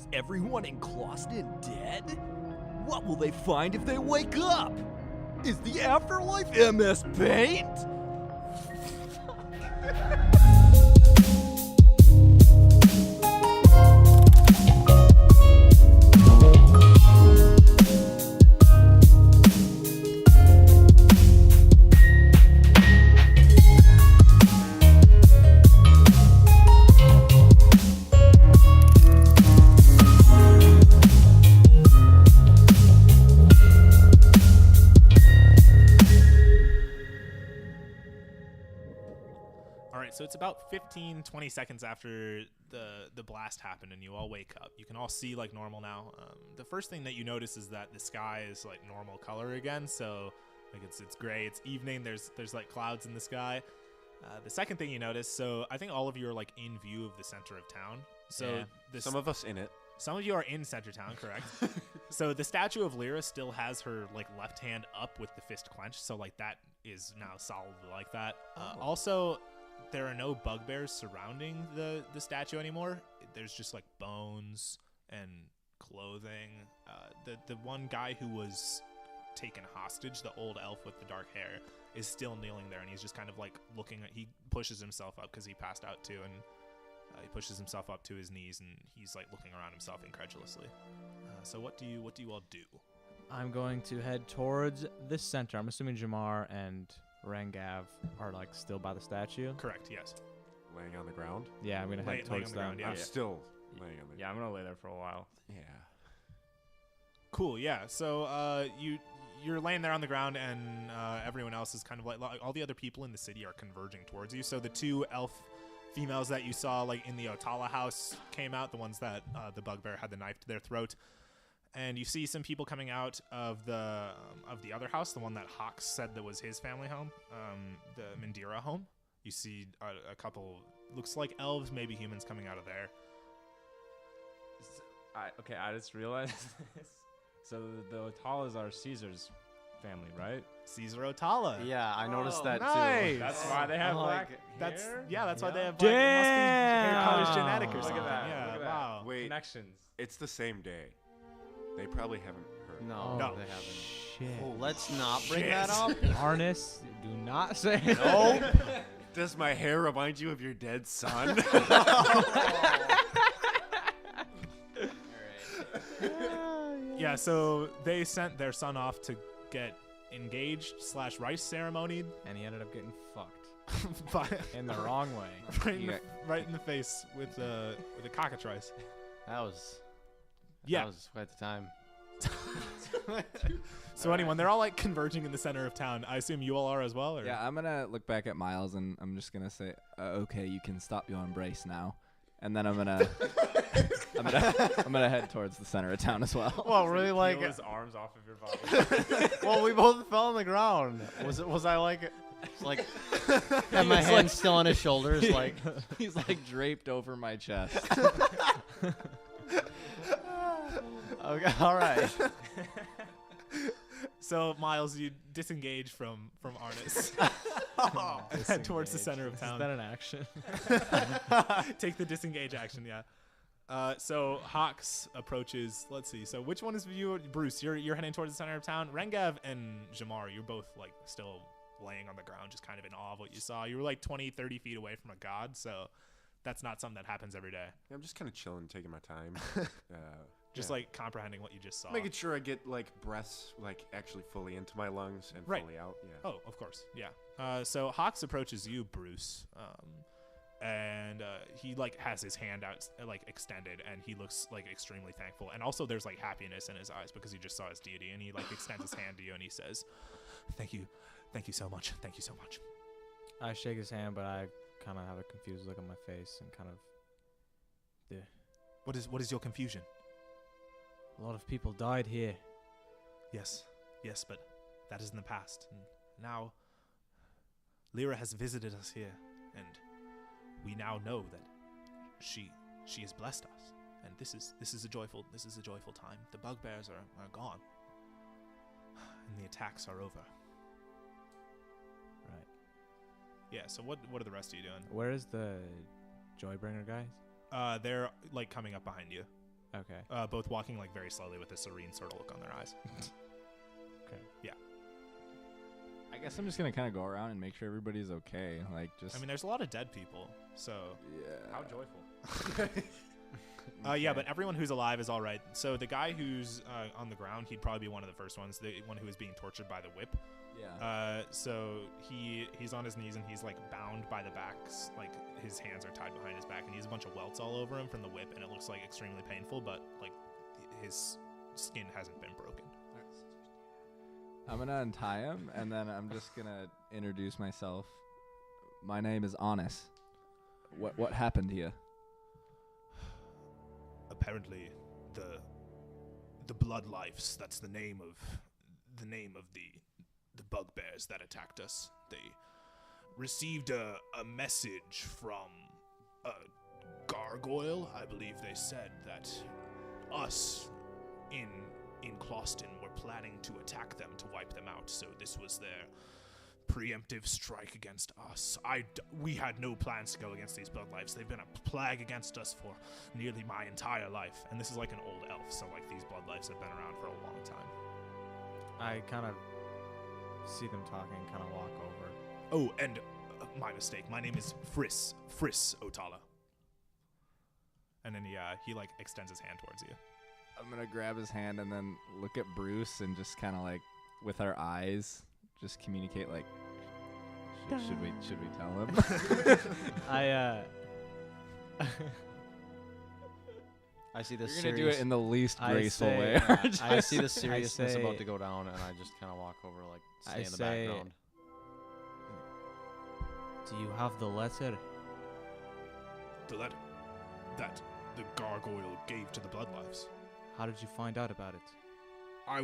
Is everyone in Clawston dead? What will they find if they wake up? Is the afterlife MS Paint? So it's about 15-20 seconds after the blast happened and you all wake up. You can all see like normal now. The first thing that you notice is that the sky is like normal color again, so like it's gray, it's evening, there's like clouds in the sky. The second thing you notice, so I think all of you are like in view of the center of town. So yeah. Some of us in it. Some of you are in center town, correct? So the statue of Lyra still has her like left hand up with the fist clenched, so like that is now solidly like that. Also, there are no bugbears surrounding the statue anymore. There's just like bones and clothing. The one guy who was taken hostage, the old elf with the dark hair, is still kneeling there, and he's just kind of like looking at, he pushes himself up because he passed out too, and he pushes himself up to his knees, and he's like looking around himself incredulously. So what do you all do? I'm going to head towards the center. I'm assuming Jamar and Rangav are like still by the statue. Correct, yes. Laying on the ground? Yeah, I'm gonna head towards them. Yeah. I'm still laying on the ground. Yeah, I'm gonna lay there for a while. Yeah. Cool, yeah. So you're laying there on the ground, and everyone else is kind of like all the other people in the city are converging towards you. So the two elf females that you saw like in the Otala house came out, the ones that the bugbear had the knife to their throat. And you see some people coming out of the other house, the one that Hawks said that was his family home, the Mandira home. You see a couple, looks like elves, maybe humans coming out of there. I just realized this. So the Otalas are Caesar's family, right? Caesar Otala. Yeah, I noticed that nice. too. That's why they have black hair? That's why they have black hair. It must be hair color's genetic or Look something. at that. Yeah, Look at that. wow. Wait, Connections. it's the same day. They probably haven't heard. No, No. they haven't. Shit. Oh, let's not bring that up. Harness, do not say it. No. Does my hair remind you of your dead son? Yeah, so they sent their son off to get engaged / rice ceremonied. And he ended up getting fucked by, in the wrong way. right in the face with a cockatrice. That was quite the time. So anyway, they're all like converging in the center of town. I assume you all are as well? Or? Yeah, I'm gonna look back at Miles and I'm just gonna say, okay, you can stop your embrace now. And then I'm gonna head towards the center of town as well. Well, really, like his arms off of your body. well, we both fell on the ground. Was I like have my hands still on his shoulders? Like He's like draped over my chest. okay, all right. So Miles, you disengage from Arnis. Head towards the center of town. Is that an action? Take the disengage action, yeah. So Hawks approaches. Let's see. So which one is you, Bruce? You're heading towards the center of town. Rengav and Jamar, you're both like still laying on the ground, just kind of in awe of what you saw. You were like 20-30 feet away from a god, so that's not something that happens every day. I'm just kind of chilling, taking my time. Just like comprehending what you just saw. Making sure I get like breaths like actually fully into my lungs and fully out. Yeah. Oh, of course. Yeah. So Hawks approaches you, Bruce. And he like has his hand out like extended, and he looks like extremely thankful. And also there's like happiness in his eyes because he just saw his deity, and he like extends his hand to you and he says, Thank you so much. Thank you so much. I shake his hand, but I kind of have a confused look on my face and kind of. Yeah. What is your confusion? A lot of people died here. Yes, but that is in the past. And now, Lyra has visited us here, and we now know that she has blessed us, and this is a joyful time. The bugbears are gone, and the attacks are over. Right. Yeah. So what are the rest of you doing? Where is the Joybringer guys? They're like coming up behind you. Okay. both walking like very slowly with a serene sort of look on their eyes. I guess I'm just gonna kind of go around and make sure everybody's okay. Like, just. I mean, there's a lot of dead people, so yeah. How joyful. yeah, but everyone who's alive is all right. So the guy who's on the ground, he'd probably be one of the first ones, the one who was being tortured by the whip. Yeah. So he's on his knees and he's like bound by the backs, like his hands are tied behind his back, and he has a bunch of welts all over him from the whip, and it looks like extremely painful, but like his skin hasn't been broken. I'm gonna untie him, and then I'm just gonna introduce myself. My name is Honest. What happened here? Apparently, the blood lives. That's the name of the bugbears that attacked us. They received a message from a gargoyle. I believe they said that us in Clawston were planning to attack them to wipe them out. So this was their preemptive strike against us. We had no plans to go against these blood lives. They've been a plague against us for nearly my entire life. And this is like an old elf, so like these blood lives have been around for a long time. I kind of see them talking, kind of walk over. Oh, and my mistake. My name is Friss Otala. And then he like extends his hand towards you. I'm gonna grab his hand and then look at Bruce and just kind of like, with our eyes, just communicate like, should we tell him? I see the You're gonna do it in the least graceful way. I see the seriousness about to go down, and I just kind of walk over, like, stay in the background. Do you have the letter? The letter that the gargoyle gave to the blood lives. How did you find out about it? My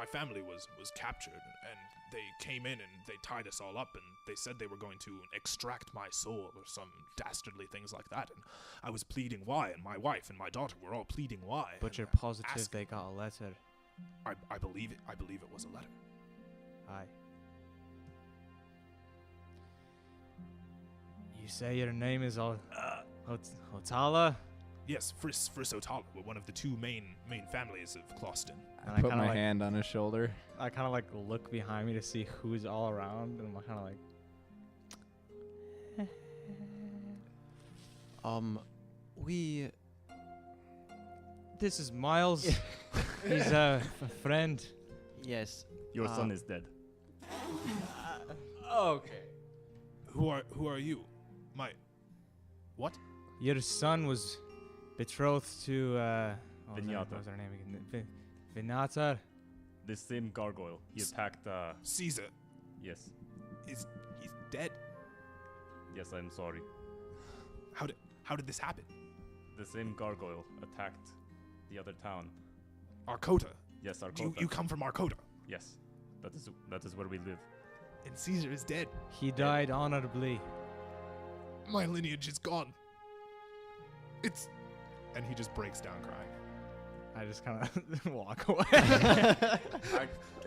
family was captured, and they came in and they tied us all up, and they said they were going to extract my soul or some dastardly things like that, and I was pleading why, and my wife and my daughter were all pleading why. But and you're positive ask- they got a letter. I believe it. I believe it was a letter. Aye. You say your name is Otala? Yes, Friss Otala. We're one of the two main families of Clawston. And I put kinda my like- hand on his shoulder. I kind of like look behind me to see who's all around, and I'm kind of like, We... this is Miles. He's a friend. Yes. Your son is dead. Okay. Who are you? What? Your son was betrothed to, what Vinyata. was her name again? Vinata? This same gargoyle. He attacked. Caesar. Yes. He's dead. Yes, I'm sorry. How did this happen? The same gargoyle attacked the other town. Arcota. Yes, Arcota. You come from Arcota. Yes, that is where we live. And Caesar is dead. He died honorably. My lineage is gone. And he just breaks down crying. I just kind of walk away.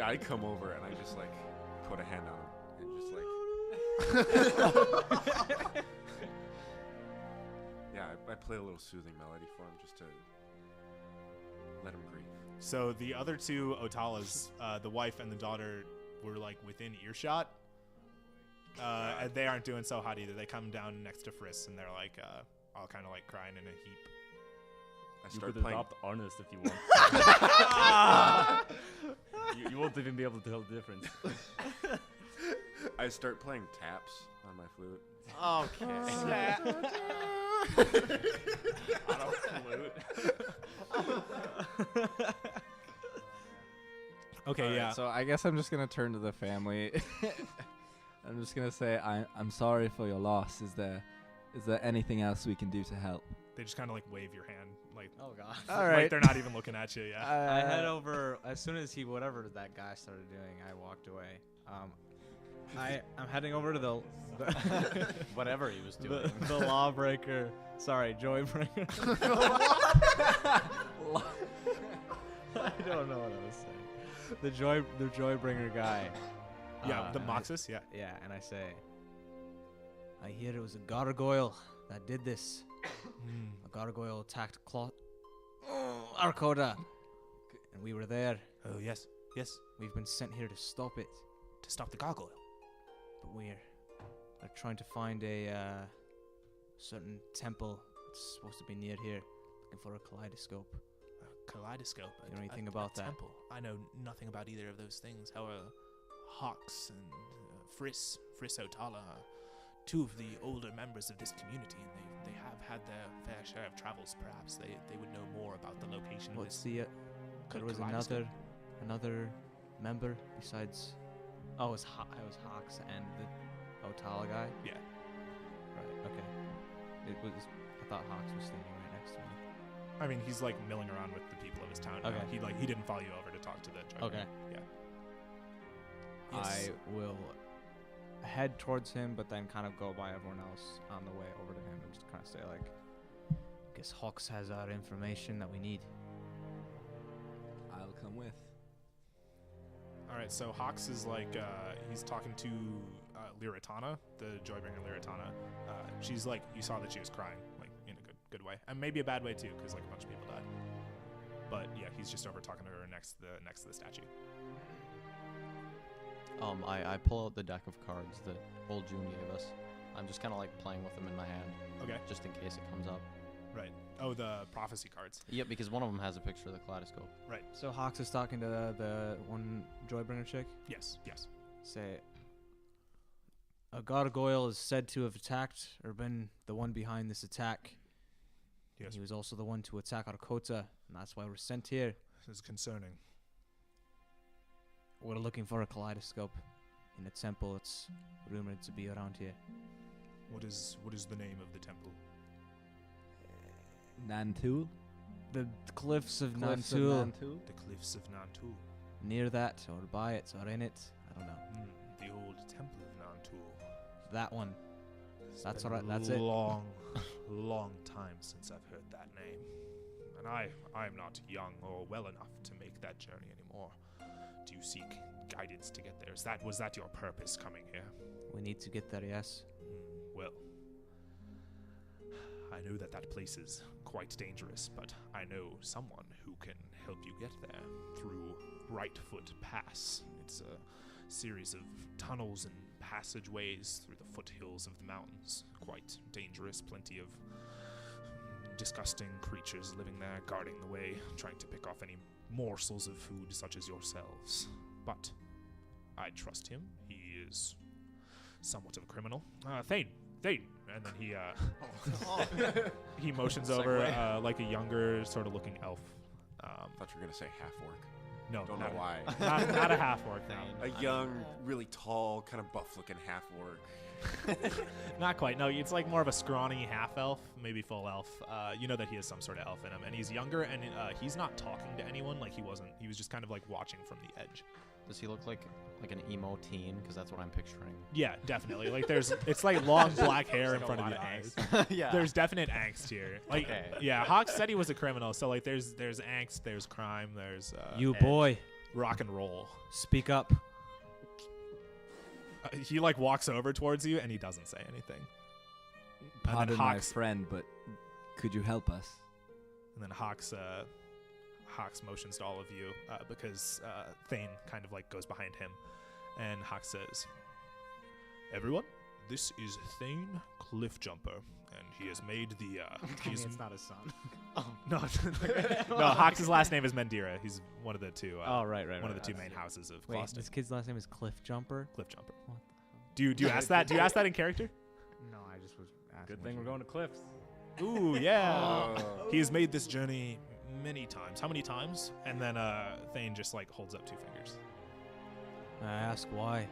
I come over and I just like put a hand on him and just like yeah, I play a little soothing melody for him just to let him grieve. So the other two Otalas, the wife and the daughter, were like within earshot. And they aren't doing so hot either. They come down next to Friss and they're like all kind of like crying in a heap. I You start could playing. adopt Ernest if you want. you won't even be able to tell the difference. I start playing taps on my flute. Okay. Okay, Alright, yeah. So I guess I'm just gonna turn to the family. I'm just gonna say I'm sorry for your loss. Is there anything else we can do to help? They just kind of like wave your hand, like Oh god. All like right. they're not even looking at you. Yeah. I head over as soon as whatever that guy started doing. I walked away. I'm heading over to the Whatever he was doing. the lawbreaker. Sorry, joybringer. I don't know what I was saying. The joybringer guy. Yeah, the and I- Moxus. Yeah. Yeah, and I say, I hear it was a gargoyle that did this. A gargoyle attacked Arcoda. And we were there. Oh, yes. Yes. We've been sent here to stop it. To stop the gargoyle. But we're trying to find a certain temple. It's supposed to be near here. Looking for a kaleidoscope. Kaleidoscope. You know anything about that? Temple. I know nothing about either of those things. However, Hawks and Friss Otala are two of the older members of this community, and they have had their fair share of travels. Perhaps they would know more about the location What's of this. the there was another member besides. Oh, it was Hawks and the Otala guy. Yeah. Right. Okay. It was. I thought Hawks was standing right next to me. I mean, he's like milling around with the people of his town. Okay. Now. He didn't follow you over to talk to the driver. Okay. Yeah. I will head towards him, but then kind of go by everyone else on the way over to him and just kind of say like, "Guess Hawks has our information that we need." I'll come with. All right, so Hawks is like, he's talking to Liratana, the Joybringer Liratana. She's like, you saw that she was crying, like in a good way, and maybe a bad way too, because like a bunch of people died. But yeah, he's just over talking to her next to the statue. I pull out the deck of cards that old June gave us. I'm just kind of like playing with them in my hand, Okay. just in case it comes up. Right. Oh, the prophecy cards. Yep, because one of them has a picture of the kaleidoscope. So Hawks is talking to the one Joybringer chick. Yes. Yes. Say, a gargoyle is said to have attacked or been the one behind this attack. Yes. He was also the one to attack Arcota, and that's why we're sent here. This is concerning. We're looking for a kaleidoscope in a temple. It's rumored to be around here. What is the name of the temple? Nantul? The cliffs of Cliffs of Nantul. Nantul? The Cliffs of Nantul. Near that, or by it, or in it. I don't know. The old temple of Nantul. That one. It's That's been all right, that's it. Long, long time since I've heard that name, and I am not young or well enough to make that journey anymore. Do you seek guidance to get there? Was that your purpose coming here? We need to get there, yes. Well, I know that place is quite dangerous, but I know someone who can help you get there through Rightfoot Pass. It's a series of tunnels and passageways through the foothills of the mountains. Quite dangerous, plenty of disgusting creatures living there, guarding the way, trying to pick off any morsels of food such as yourselves. But I trust him. He is somewhat of a criminal. Thane! And then he motions over like a younger sort of looking elf. I thought you were gonna say half orc. No, Don't know why. Not a half orc. No. A young, really tall, kind of buff-looking half orc. Not quite. No, it's like more of a scrawny half elf, maybe full elf. You know that he has some sort of elf in him, and he's younger, and he's not talking to anyone. Like he wasn't. He was just kind of like watching from the edge. Does he look like an emo teen? Because that's what I'm picturing. Yeah, definitely. Like it's like long black hair in front of the eyes. Yeah. There's definite angst here. Like, Okay. yeah, Hawks said he was a criminal, so like there's angst, there's crime, there's You edge, boy, rock and roll. speak up. He like walks over towards you and he doesn't say anything. And then Pardon my Hawks, friend, but could you help us? and then Hawks motions to all of you because Thane kind of like goes behind him, and Hawks says, "Everyone, this is Thane Cliffjumper, and he has made the It's not his son. no no Hawks' last name is Mendira. He's one of the two. Right. One of the two main houses of Wait, Clawston. this kid's last name is Cliffjumper? Cliffjumper. What Do you ask that? Do you ask that in character? No, I just was asking. Good thing we're going to cliffs. Ooh, yeah. He has made this journey many times. How many times? And then Thane just like holds up two fingers. I ask why.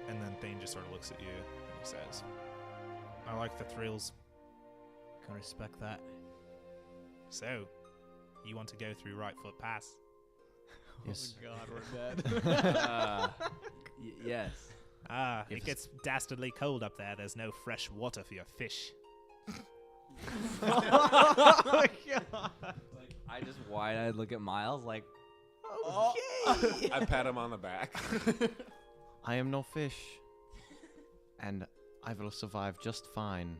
And then Thane just sort of looks at you and he says, "I like the thrills. Can respect that. So, you want to go through Rightfoot Pass?" Yes. God, we're dead. Yes. It gets dastardly cold up there. There's no fresh water for your fish. I just wide-eyed look at Miles like, I pat him on the back. I am no fish, and I will survive just fine.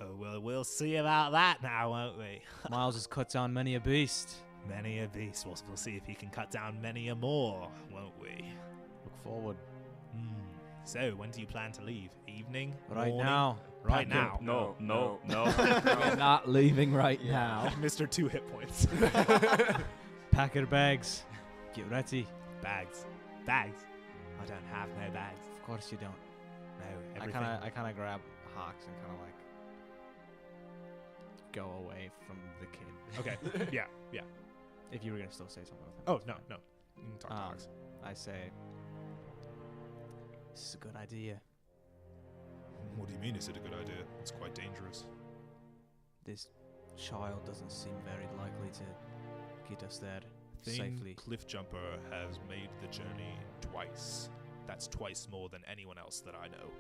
Oh, well, we'll see about that now, won't we? Miles has cut down many a beast. Many a beast. We'll see if he can cut down many a more, won't we? Look forward. So, when do you plan to leave? Evening? Right Morning? now. Right Pack up. now. No. We're not leaving right now. Mr. 2 hit points. Pack your bags. Get ready. Bags. I don't have no bags. Of course you don't. No, I everything. kind of grab Hawks and kind of like go away from the kid. Okay. Yeah. If you were gonna still say something. With him, Oh, that's no. fine. You can talk to Alex. I say, this is a good idea. What do you mean is it a good idea? It's quite dangerous. This child doesn't seem very likely to get us there safely. Cliffjumper has made the journey twice. That's twice more than anyone else that I know.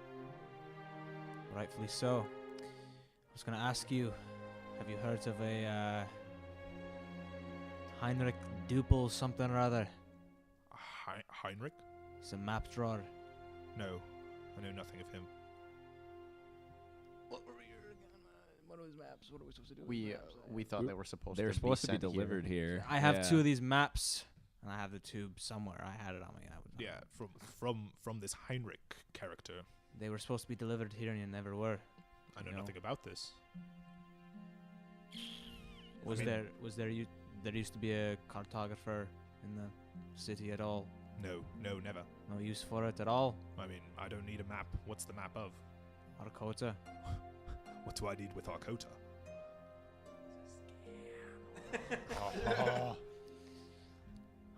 Rightfully so. I was gonna ask you, have you heard of a Heinrich Dupel something or other? Heinrich? He's a map drawer. No, I know nothing of him. What are his maps? What are we supposed to do? We thought they were supposed. They're to supposed to be sent here. delivered here. I have Yeah. 2 of these maps, and I have the tube somewhere. I had it on me. I would know. Yeah, from this Heinrich character. They were supposed to be delivered here, and you never were. I know No. nothing about this. Was mean- there used to be a cartographer in the city at all? No, never. No use for it at all? I mean, I don't need a map. What's the map of? Arcota? What do I need with Arcota?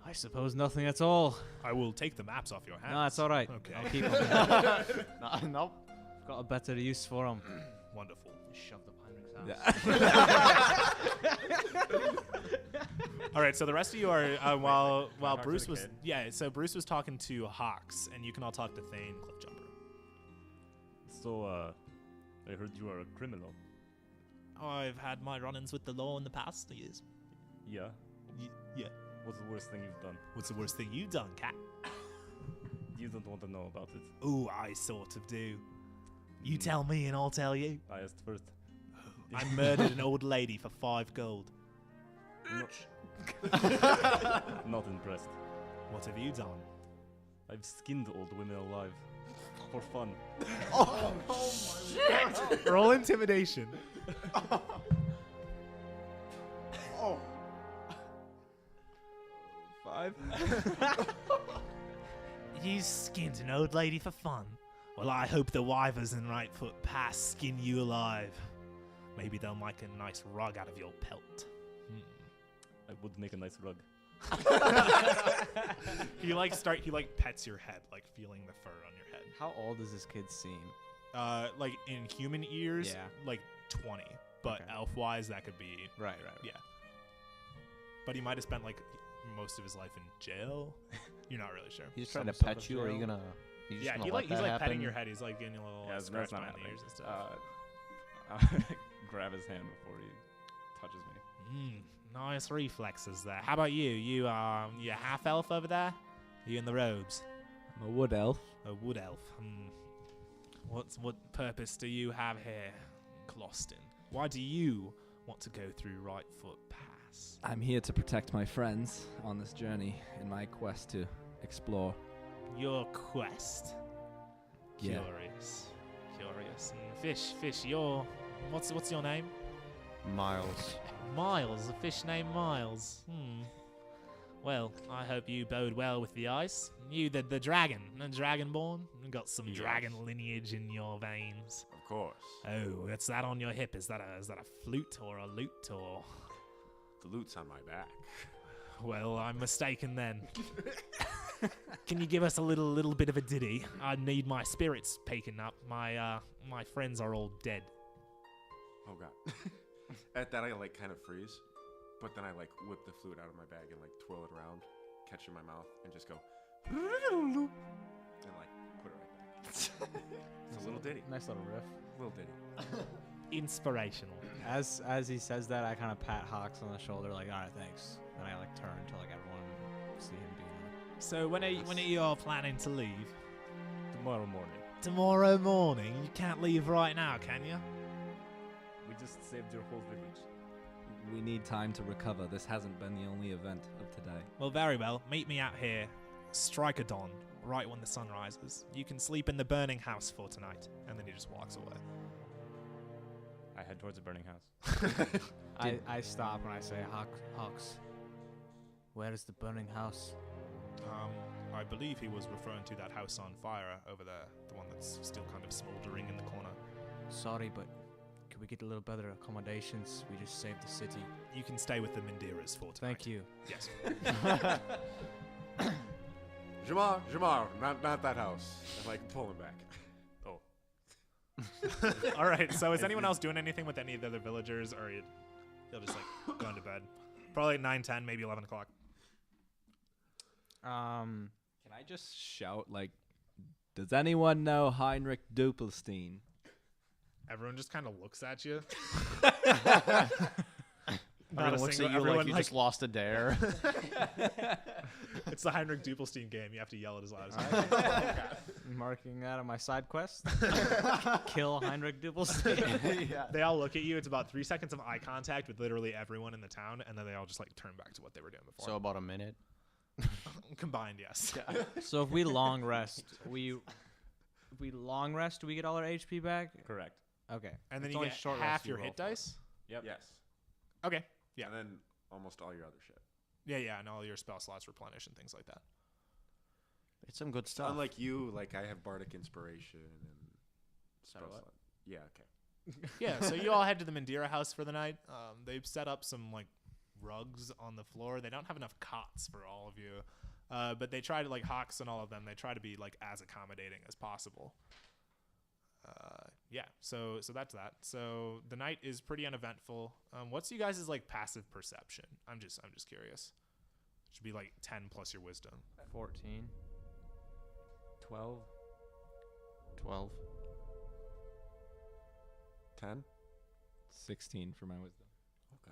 I suppose nothing at all. I will take the maps off your hands. No, it's all right. Okay. I'll keep them. Nope. Got a better use for them. Wonderful. Shove the Heinrich's All right, so the rest of you are while Talk to Bruce the was kid. So Bruce was talking to Hawks, and you can all talk to Thane, Cliffjumper. So, I heard you are a criminal. I've had my run-ins with the law in the past years. Yeah. Yeah. What's the worst thing you've done? What's the worst thing you've done, Cat? You don't want to know about it. Ooh, I sort of do. You tell me, and I'll tell you. I asked first. I murdered an old lady for 5 gold. Not impressed. What have you done? I've skinned old women alive. For fun. Roll intimidation. Oh. 5. You skinned an old lady for fun. Well, I hope the Wyvers in Rightfoot Pass skin you alive. Maybe they'll make a nice rug out of your pelt. I would make a nice rug. He pets your head, like feeling the fur on your head. How old does this kid seem? Like in human ears, Yeah. like 20. But Okay. elf-wise, that could be Right. yeah. But he might have spent like most of his life in jail. You're not really sure. He's trying to Some sort pet of you, or are you jail. gonna? You just Yeah, gonna he's let like that petting happen? your head. He's like getting a little Yeah, scratch that's not behind the happening. ears and stuff. I'll grab his hand before he touches me. Nice reflexes there. How about you? You half elf over there? You in the robes? I'm a wood elf. A wood elf. What purpose do you have here, Clawston? Why do you want to go through Rightfoot Pass? I'm here to protect my friends on this journey in my quest to explore. Your quest. Yeah. Curious. And fish. What's your name? Miles. Miles. A fish named Miles. Well, I hope you bode well with the ice. You, the dragonborn. You got some Yes. dragon lineage in your veins. Of course. Oh, what's that on your hip? Is that a flute or a lute or? The loot's on my back. Well, I'm mistaken then. Can you give us a little bit of a ditty? I need my spirits picking up. My friends are all dead. Oh god. At that I like kind of freeze, but then I like whip the flute out of my bag and like twirl it around, catch it in my mouth, and just go and like put it right back. It's a little ditty. Nice little riff. Little ditty. Inspirational. As he says that, I kind of pat Hawks on the shoulder, like, all right, thanks. And I like turn to like everyone see him being there. So when are you all planning to leave? Tomorrow morning. Tomorrow morning. You can't leave right now, can you? just saved your whole village. We need time to recover. This hasn't been the only event of today. Well, very well. Meet me out here. Strike a dawn, right when the sun rises. You can sleep in the burning house for tonight. And then he just walks away. I head towards the burning house. I stop and I say, Hawks, where is the burning house? I believe he was referring to that house on fire over there. The one that's still kind of smoldering in the corner. Sorry, but could we get a little better accommodations? We just saved the city. You can stay with the Mandiras for tonight. Thank you. Yes. Jamar, not that house. I like pull him back. All right. So is anyone else doing anything with any of the other villagers, or you'll just like going to bed? Probably 9, 10, maybe 11 o'clock. Can I just shout, like, does anyone know Heinrich Doppelstein? Everyone just kind of looks at you. Everyone looks at you like you just lost a dare. It's the Heinrich Doppelstein game. You have to yell it as loud as possible. Marking that on my side quest. Kill Heinrich Doppelstein. Yeah. They all look at you. It's about 3 seconds of eye contact with literally everyone in the town, and then they all just like turn back to what they were doing before. So about a minute. Combined, yes. So if we long rest, do we get all our HP back? Correct. Okay. And then It's you only get short half rest you your roll hit for. dice. Yep. Yes. Okay. Yeah. And then almost all your other shit. Yeah, and all your spell slots replenish and things like that. It's some good stuff. Unlike you, like I have bardic inspiration and spell what? slot. Yeah. Okay. Yeah, so you all head to the Mandira house for the night. They've set up some like rugs on the floor. They don't have enough cots for all of you, but they try to, like Hawks and all of them, they try to be like as accommodating as possible. Yeah, so that's that. So the night is pretty uneventful. What's you guys' like passive perception? I'm just curious. Should be like 10 plus your wisdom. 14. 12. 12. 10. 16 for my wisdom.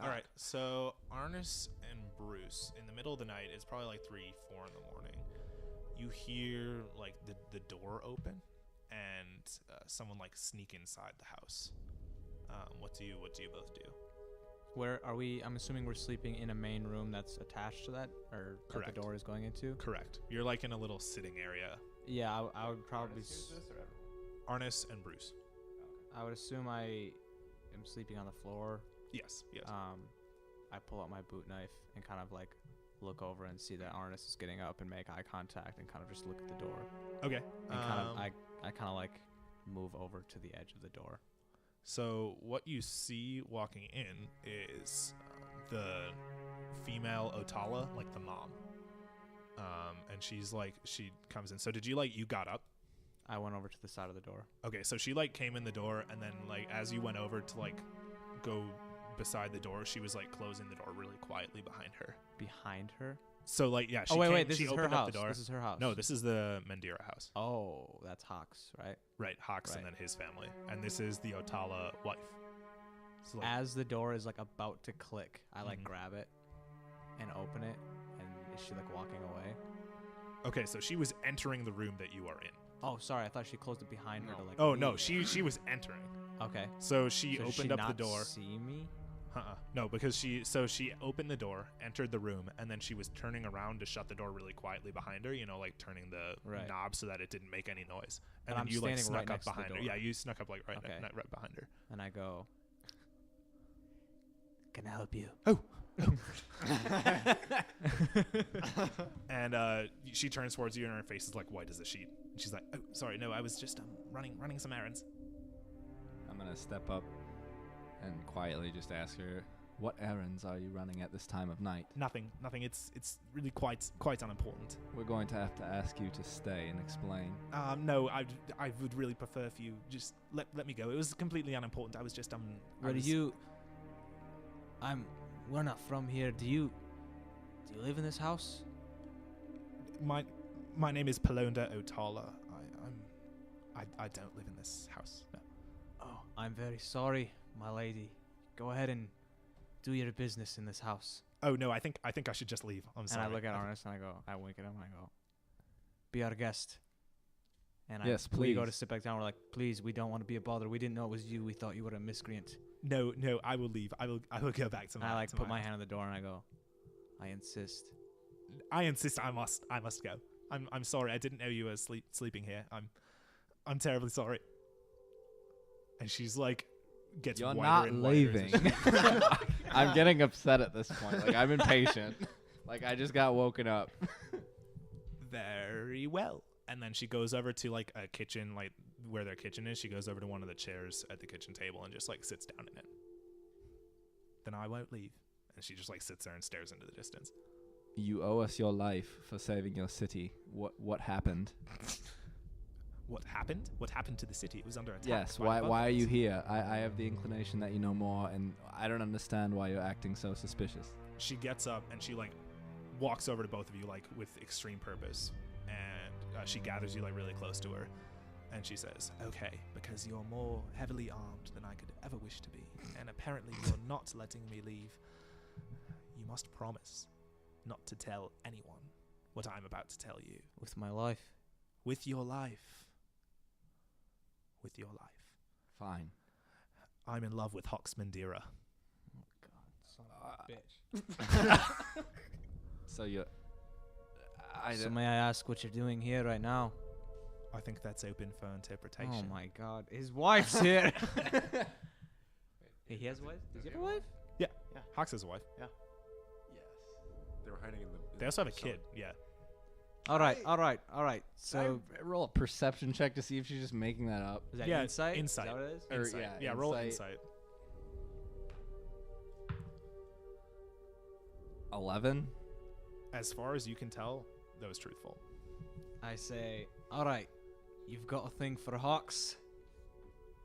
All right, so Arnis and Bruce, in the middle of the night, it's probably like 3, 4 in the morning. You hear like the door open, and someone like sneak inside the house. What do you both do? Where are we? I'm assuming we're sleeping in a main room that's attached to that, or that Correct. the door is going into. Correct. You're like in a little sitting area. Yeah, I would probably. Arnis and Bruce. I would assume I am sleeping on the floor. Yes. I pull out my boot knife and kind of like look over and see that Arnis is getting up and make eye contact and kind of just look at the door. Okay. And I kind of like move over to the edge of the door. So what you see walking in is the female Otala, like the mom. And she comes in. So did you got up? I went over to the side of the door. Okay, so she like came in the door, and then like as you went over to like go beside the door, she was like closing the door really quietly behind her. Behind her? So like yeah, she wait, this she is her opened up house. the door. This is her house. No, this is the Mandira house. Oh, that's Hawks, right? Right, Hawks and Right. then his family. And this is the Otala wife. So, like, As the door is like about to click, I like Mhm. grab it and open it, and is she like walking away? okay, so she was entering the room that you are in. Oh, sorry, I thought she closed it behind her to like. Oh no, leave. she was entering. Okay. So she So does opened she up not the door. See me? No, because she opened the door, entered the room, and then she was turning around to shut the door really quietly behind her, like turning the Right. knob so that it didn't make any noise. And then I'm you like standing snuck right up next to the behind her. door. Yeah, you snuck up like right Okay. right behind her. And I go. Can I help you? And she turns towards you, and her face is like white as a sheet. And she's like, "Oh, sorry, no, I was just running some errands." I'm gonna step up and quietly just ask her, what errands are you running at this time of night? Nothing. It's really quite unimportant. We're going to have to ask you to stay and explain. No, I would really prefer if you just let me go. It was completely unimportant. I was just Where do you? We're not from here. Do you live in this house? My name is Palonda Otala. I don't live in this house. No. Oh, I'm very sorry, my lady. Go ahead and do your business in this house. Oh no, I think I should just leave. I'm sorry. And I look at Arnis and I wink at him and I go, "Be our guest." And Yes, we go to please. sit back down. We're like, "Please, we don't want to be a bother. We didn't know it was you. We thought you were a miscreant." No, I will leave. I will go back to my. I like to put my my hand on the door and I go, I insist. I insist. I must go. I'm sorry. I didn't know you were sleeping here. I'm terribly sorry. And she's like, gets You're whiter not and whiter as leaving. she- I'm getting upset at this point. Like, I'm impatient. Like, I just got woken up. Very well. And then she goes over to like a kitchen, like where their kitchen is. She goes over to one of the chairs at the kitchen table and just like sits down in it. Then I won't leave. And she just like sits there and stares into the distance. You owe us your life for saving your city. What happened? What happened? What happened to the city? It was under attack. Yes, by the why are you Bugbears. here? I have the inclination that you know more, and I don't understand why you're acting so suspicious. She gets up and she like walks over to both of you like with extreme purpose, and she gathers you like really close to her, and she says, "Okay, because you're more heavily armed than I could ever wish to be, and apparently you're not letting me leave. You must promise not to tell anyone what I'm about to tell you. With my life. With your life. With your life. Fine. I'm in love with Hoxmandira." So you're... So may I ask what you're doing here right now? I think that's open for interpretation. Oh my god. His wife's here. Hey, he has a wife? Does he have a wife? Hox has a wife. Yes. They were hiding in the. They also have a cellar. kid. Yeah. Alright. So, I roll a perception check to see if she's just making that up. is that Yeah, insight? insight. Is that what it is? Or, Insight. yeah, Roll insight. insight. 11? As far as you can tell, that was truthful. I say, alright, you've got a thing for Hawks.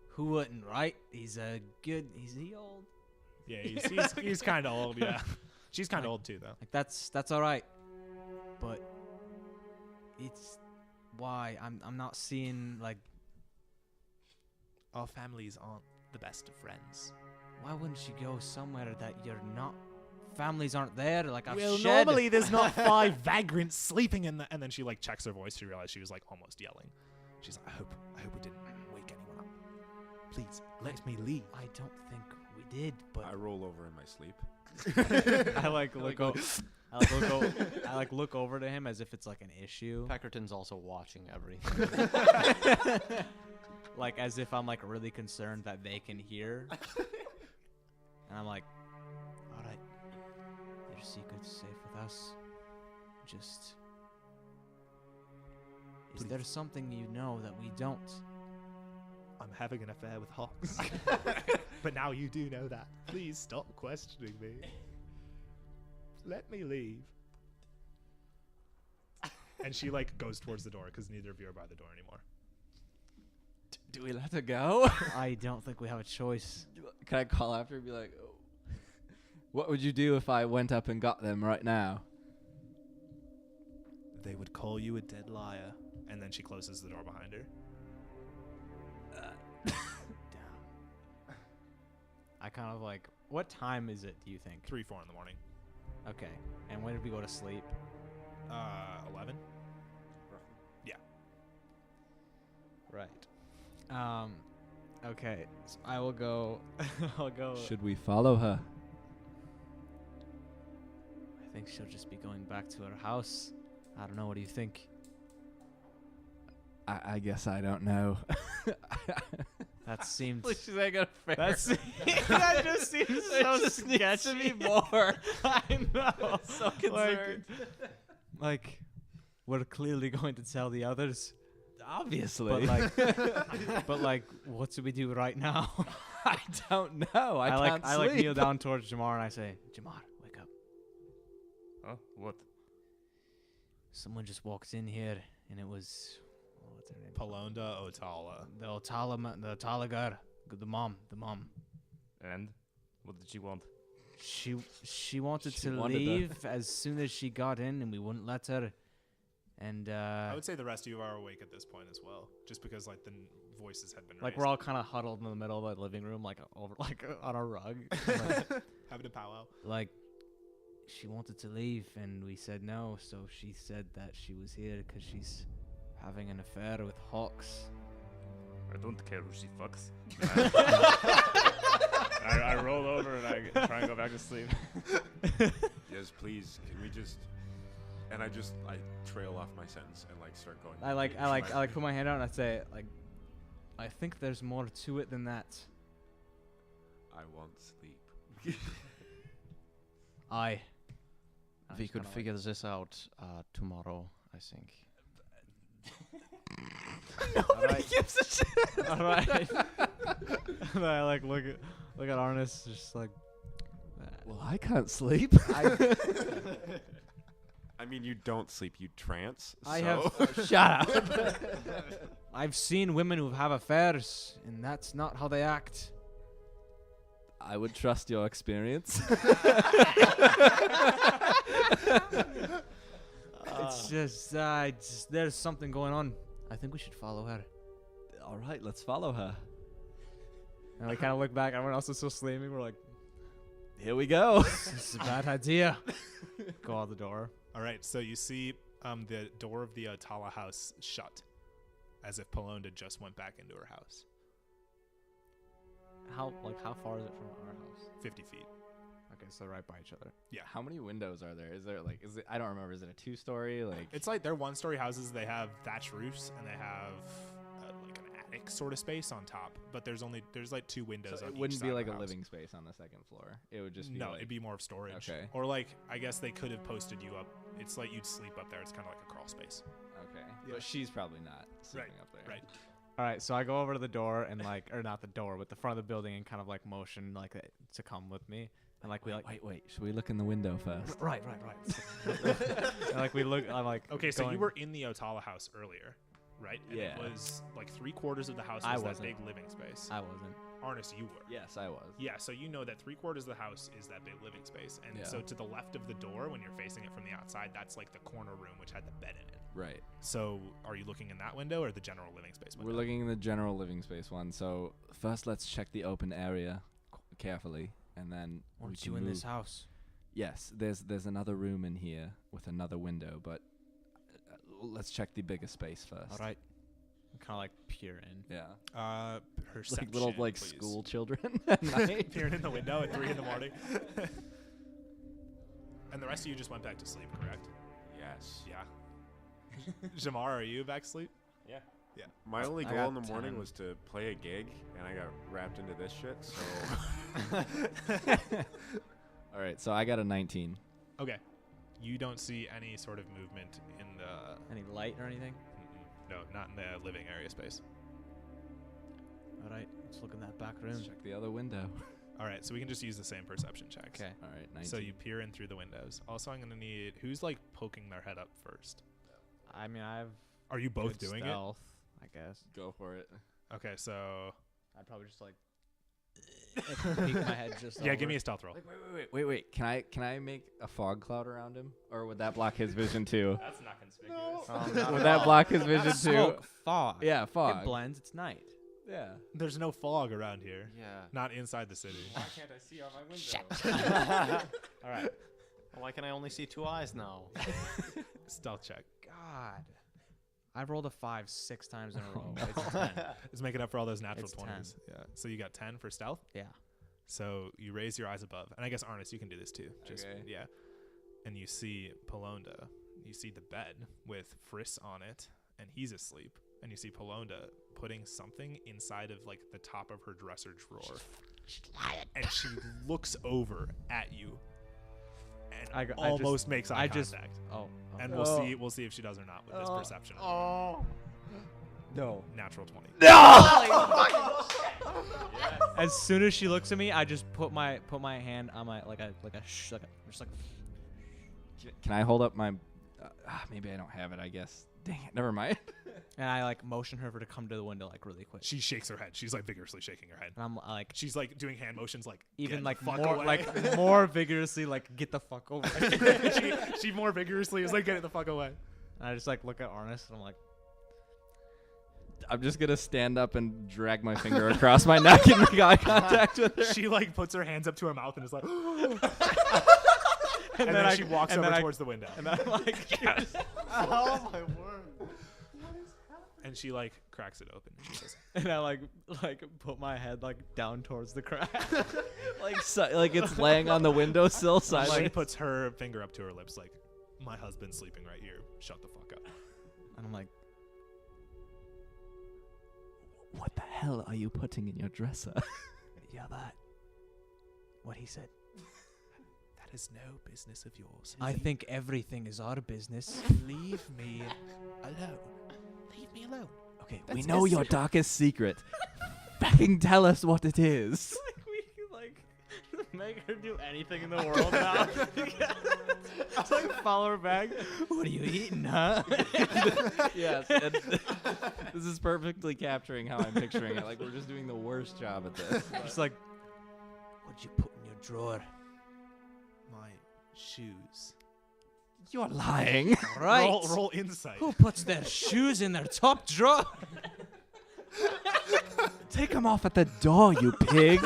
Who wouldn't, right? He's a good... Is he old? Yeah, he's kind of old. Yeah, she's kind of old too, though. Like, that's alright. But... It's... Why? I'm not seeing, like... Our families aren't the best of friends. Why wouldn't you go somewhere that you're not... Families aren't there, like I've Well, shed. normally there's not 5 vagrants sleeping in the... And then she like checks her voice. She realized she was like almost yelling. She's like, I hope we didn't wake anyone up. Please let me leave. I don't think we did, but I roll over in my sleep. I like look I like look over to him as if it's like an issue. Peckerton's also watching everything. Like as if I'm like really concerned that they can hear. And I'm like, all right, your secret's safe with us. Just, is there something you know that we don't? I'm having an affair with Hawks. But now you do know that. Please stop questioning me. Let me leave. And she like goes towards the door because neither of you are by the door anymore. Do we let her go? I don't think we have a choice. Can I call after and be like, oh, what would you do if I went up and got them right now? They would call you a dead liar. And then she closes the door behind her. I kind of like, what time is it, do you think? 3-4 in the morning. Okay. And when did we go to sleep? 11. Right. Okay. So I will go. I'll go. Should we follow her? I think she'll just be going back to her house. I don't know. What do you think? I guess I don't know. That seems. She's like a fair. That's that just seems so sketchy. More. I know. So concerned. Like, we're clearly going to tell the others, Obviously. but like, what do we do right now? I don't know. I can't I like sleep. kneel down towards Jamar and I say, Jamar, wake up. Huh? What? Someone just walked in here and it was, what's her name? Palonda Otala. The Otala girl, the mom. And what did she want? She wanted She to wanted to- leave as soon as she got in, and we wouldn't let her. And I would say the rest of you are awake at this point as well, just because like the voices had been like raised. we're all kind of huddled in the middle of the living room, like over like on a rug. Like, having a powwow. like she wanted to leave, and we said no. So she said that she was here because she's having an affair with Hawks. I don't care who she fucks. I roll over and I try and go back to sleep. Yes, please. Can we just? And I trail off my sentence and like start going. I put my hand out and I say like, I think there's more to it than that. I won't sleep. We could figure this out tomorrow, I think. Nobody gives a shit. All right. And I like look at Arnis, just like. Well, I can't sleep. I mean, you don't sleep, you trance. I so. have. Shut up. I've seen women who have affairs, and that's not how they act. I would trust your experience. It's just, there's something going on. I think we should follow her. All right, let's follow her. And I kind of look back. Everyone else is still sleeping. We're like, Here we go. this is a bad idea. Go out the door. All right, so you see the door of the Tala house shut, as if Polonda just went back into her house. How far is it from our house? 50 feet. Okay, so right by each other. Yeah. How many windows are there? Is it? I don't remember. Is it a 2-story? Like. It's like they're one-story houses. They have thatch roofs and they have like an attic sort of space on top. But there's like 2 windows. So on it each wouldn't side be of like the a house. living space on the second floor. It would just be. No, like, it'd be more of storage. Okay. Or like I guess they could have posted you up. It's like you'd sleep up there. It's kind of like a crawl space. Okay. Yeah. But she's probably not sleeping up there. Right. All right, so I go over to the door and like, or not the door, but the front of the building and kind of like motion like to come with me. And like we like. Wait. Should we look in the window first? Right. And like we look. I'm like. Okay, so going- you were in the Otala house earlier, right? And Yeah. it was like 3/4 of the house I was that wasn't. big living space. I wasn't. Arnis, you were. Yes, I was. Yeah, so you know that 3/4 of the house is that big living space. And Yeah. so to the left of the door, when you're facing it from the outside, that's like the corner room, which had the bed in it. Right. So are you looking in that window or the general living space window? We're looking in the general living space one. So first, let's check the open area carefully, and then we Weren't can you in this move. house? Yes, there's another room in here with another window, but let's check the bigger space first. All right. Kind of like peer in. Yeah. Perception, Like little like please. school children at night. Peering in the window at 3 in the morning. And the rest of you just went back to sleep, correct? Yes. Yeah. Jamar, are you back to sleep? Yeah. Yeah. My only I goal got in the morning 10. was to play a gig, and I got wrapped into this shit. So All right, so I got a 19. Okay. You don't see any sort of movement in the... Any light or anything? No, not in the living area space. All right. Let's look in that back room. Let's check the other window. All right, so we can just use the same perception checks. Okay. All right, 19. So you peer in through the windows. Also, I'm going to need... Who's, like, poking their head up first? I mean, I have. Are you both good doing stealth, I guess. Go for it. it? Okay, so... I'd probably just like peek my head just. Yeah, over. give me a stealth roll. Wait. Can I make a fog cloud around him, or would that block his vision too? That's not conspicuous. Not Would at that all. block his vision too? Smoke, fog. Yeah, fog. It blends. It's night. Yeah. There's no fog around here. Yeah. Not inside the city. Why can't I see out my window? All right. Why can I only see 2 eyes now? Stealth check. God. I've rolled a 5 6 times in a row. It's 10. It's making up for all those natural It's 20s. Yeah. So you got 10 for stealth? Yeah. So you raise your eyes above. And I guess, Arnis, you can do this too. Just Okay. Yeah. And you see Polonda. You see the bed with Friss on it, and he's asleep. And you see Polonda putting something inside of, like, the top of her dresser drawer. And she looks over at you and I almost makes eye I just- contact. Oh. And oh. we'll see if she does or not with this perception. Oh. No. Natural 20. As soon as she looks at me, I just put my hand on my Can I hold up my? Maybe I don't have it. I guess. Dang it. Never mind. and I like motion her for to come to the window like really quick. She shakes her head. She's like vigorously shaking her head. And I'm like She's like doing hand motions like even "Get like the fuck more away." like more vigorously like get the fuck over. she more vigorously is like get the fuck away. And I just like look at Arnis and I'm like I'm just gonna stand up and drag my finger across my neck and make eye contact with her. She like puts her hands up to her mouth and is like and, and then she walks over towards the window. and then I'm like yes. Oh my word. And she like cracks it open. And she says, And I like put my head like down towards the crack. like it's laying on the windowsill she sideways. puts her finger up to her lips like, my husband's sleeping right here. Shut the fuck up. And I'm like, What the hell are you putting in your dresser? yeah, that. What he said. That is no business of yours. I think everything is our business. Leave me alone. Leave me alone. Okay, we know your darkest secret. Fucking tell us what it is. We can make her do anything in the world now. Just follow her back. What are you eating, huh? Yes, and this is perfectly capturing how I'm picturing it. Like we're just doing the worst job at this. Just like, what'd you put in your drawer? My shoes. You're lying. Right. Roll insight. Who puts their shoes in their top drawer? Take them off at the door, you pig.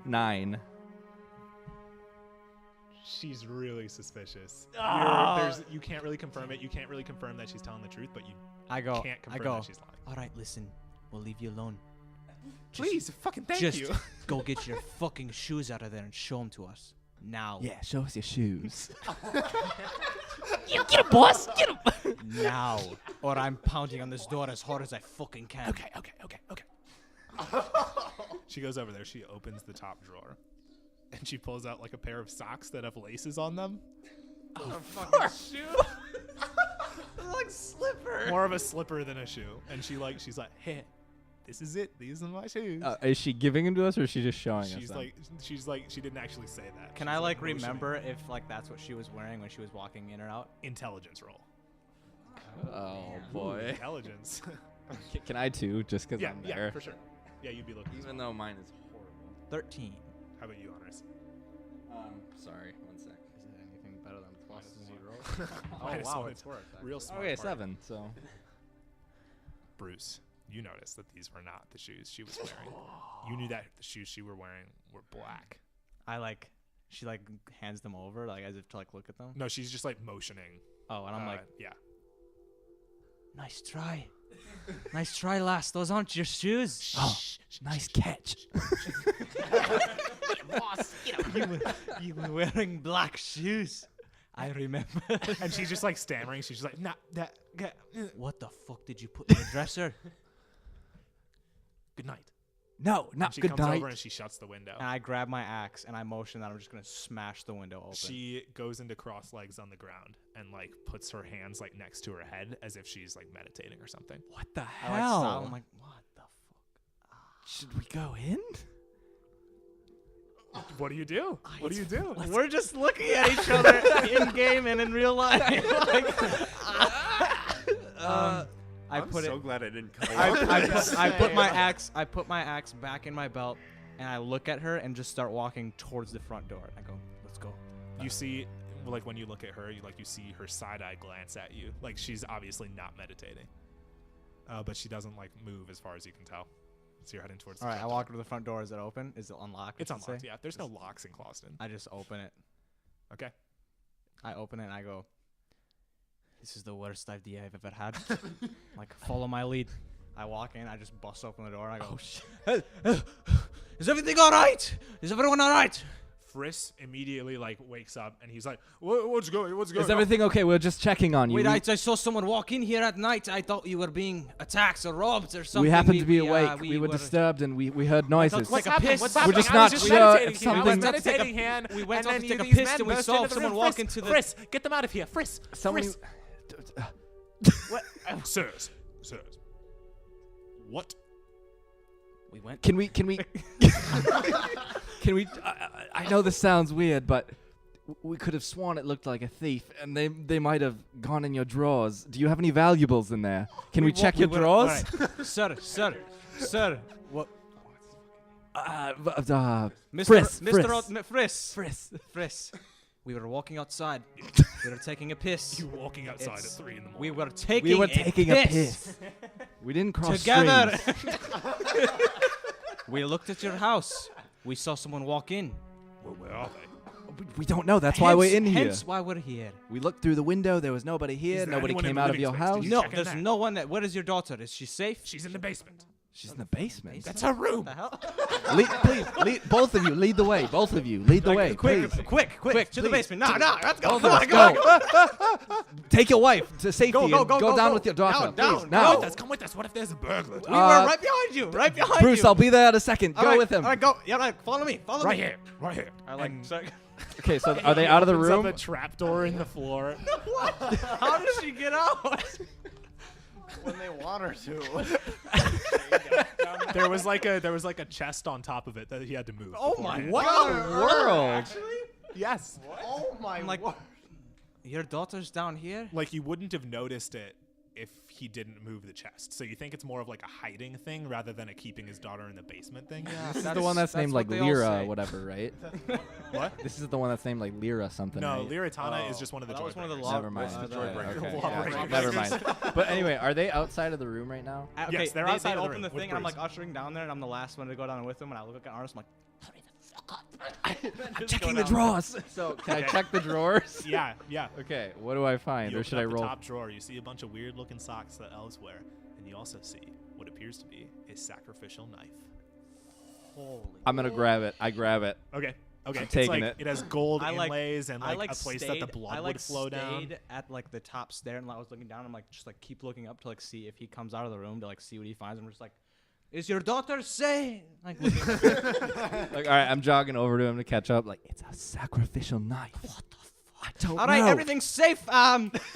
9. She's really suspicious. Ah. You can't really confirm it. You can't really confirm that she's telling the truth, but you I go. can't I confirm go. that she's lying. All right, listen. We'll leave you alone. Please, fucking thank Just you. go get your fucking shoes out of there and show them to us now. Yeah, show us your shoes. Get him, boss. Get him. Now, or I'm pounding on this door as hard as I fucking can. Okay. She goes over there. She opens the top drawer, and she pulls out like a pair of socks that have laces on them. Fucking shoe. Like slipper. More of a slipper than a shoe. And she's like, hey, this is it. These are my shoes. Is she giving them to us, or is she just showing us She's them? like, she didn't actually say that. Can She's I like motioning. remember if like that's what she was wearing when she was walking in or out? Intelligence roll. Oh boy. Intelligence. Can I too? Just because I'm there. Yeah, for sure. Yeah, you'd be looking. Even though mine is horrible. 13. How about you, Honors? Sorry, 1 sec. Is it anything better than plus 0? Minus one. it's worked. Real smart. Okay, party. 7. So. Bruce, you noticed that these were not the shoes she was wearing. You knew that the shoes she were wearing were black. She like hands them over like as if to like look at them. No, she's just like motioning. Oh, and I'm like, yeah. nice try. Nice try, lass. Those aren't your shoes. Oh, nice catch. You were wearing black shoes. I remember. And she's just like stammering. She's just like, nah, that. What the fuck did you put in your dresser? Good night. No, And not she good comes night. over and she shuts the window. And I grab my axe and I motion that I'm just gonna smash the window open. She goes into cross legs on the ground and like puts her hands like next to her head as if she's like meditating or something. What the I like hell? stop. I'm like, what the fuck? Should we go in? What do you do? What do you do? We're just looking at each other in game and in real life. I I'm put so it. glad I didn't come. I put my axe. I put my axe back in my belt, and I look at her and just start walking towards the front door. I go, let's go. You see, like when you look at her, you see her side-eye glance at you. Like she's obviously not meditating, but she doesn't like move as far as you can tell. So you're heading towards. All the right, I front walk door. to the front door. Is it open? Is it unlocked? It's I should unlocked. say? Yeah, there's no locks in Clawston. I just open it. Okay. I open it and I go, this is the worst idea I've ever had. Like, follow my lead. I walk in, I just bust open the door, and I go, oh, shit. Is everything all right? Is everyone all right? Friss immediately like wakes up and he's like, "What's going? Is on?" everything okay? We're just checking on you. Wait, I saw someone walk in here at night. I thought you were being attacked or robbed or something. We happened to be awake. We were disturbed and we heard noises. What's happening? What's We're happening? just I not was just sure meditating if here. I was something. meditating here. We went and off to then take a these piss men and we burst saw into the someone room. walk Friss, into the... Friss, get them out of here. Friss. Somebody. Friss. Sirs. What? We went... Can we? Can we? I know this sounds weird, but we could have sworn it looked like a thief, and they might have gone in your drawers. Do you have any valuables in there? Can we check your drawers? Sir. What? Friss. We were walking outside. We were taking a piss. You walking outside at 3 in the morning. We were taking a piss. We didn't cross together. streams. We looked at your house. We saw someone walk in. Where are they? We don't know. That's why we're in here. Hence why we're here. We looked through the window. There was nobody here. there Nobody anyone in came the out of living your space? house. Did you No, check in there's there? no one. Where is your daughter? Is she safe? She's in the basement. She's in the basement. That's her room. What the hell? Please, both of you, lead the way. Both of you, lead the way. Quick, please. quick, to the please. basement. No, let's go. Both Come of on, us, come on, go. Take your wife to safety Go, and go, down go. with your daughter. Down, please. down. Now. Come with us. What if there's a burglar? We were right behind you. Right behind Bruce, you. I'll be there in a second. All Go right, with him. All right, go. Yeah, right. Follow me. Follow Right me. here. Right here. I like. And Sorry. Okay, so are they out of the opens room? up a trapdoor in the floor. How does she get out? When they want her to. there was like a chest on top of it that he had to move. Oh my beforehand. What in the world? Yes. Oh my I'm like, word. your daughter's down here. Like you wouldn't have noticed it if he didn't move the chest. So you think it's more of like a hiding thing rather than a keeping his daughter in the basement thing? Yeah, This is the one that's named like what they all Lyra, say. whatever, right? What? This is the one that's named like Lyra something. No, right? Liratana is just one of the That was one of the Joybreakers. law- Never mind. the Okay, Lawbreakers. yeah, never mind. But anyway, are they outside of the room right now? Okay, Yes, they're they outside of the open room the with thing, and I'm Bruce. like ushering down there, and I'm the last one to go down with them. And I look at Ernest, I'm like, hurry the fuck up. Just Checking go the down. drawers. So can I Okay. check the drawers? Yeah. Okay, what do I find, You or open should I up roll? the top drawer. You see a bunch of weird-looking socks that elves wear, and you also see what appears to be a sacrificial knife. Holy. I'm gonna grab it. I grab it. Okay. I'm It's taking like, it. it has gold I like- inlays and I like, a place that the blood would flow down. stayed at like the top stair, and I was looking down. I'm like, just like keep looking up to like see if he comes out of the room to like see what he finds. I'm just like, is your daughter safe? Like, looking Like, all right, I'm jogging over to him to catch up. Like, it's a sacrificial knife. What the fuck? I don't all right, know. everything's safe.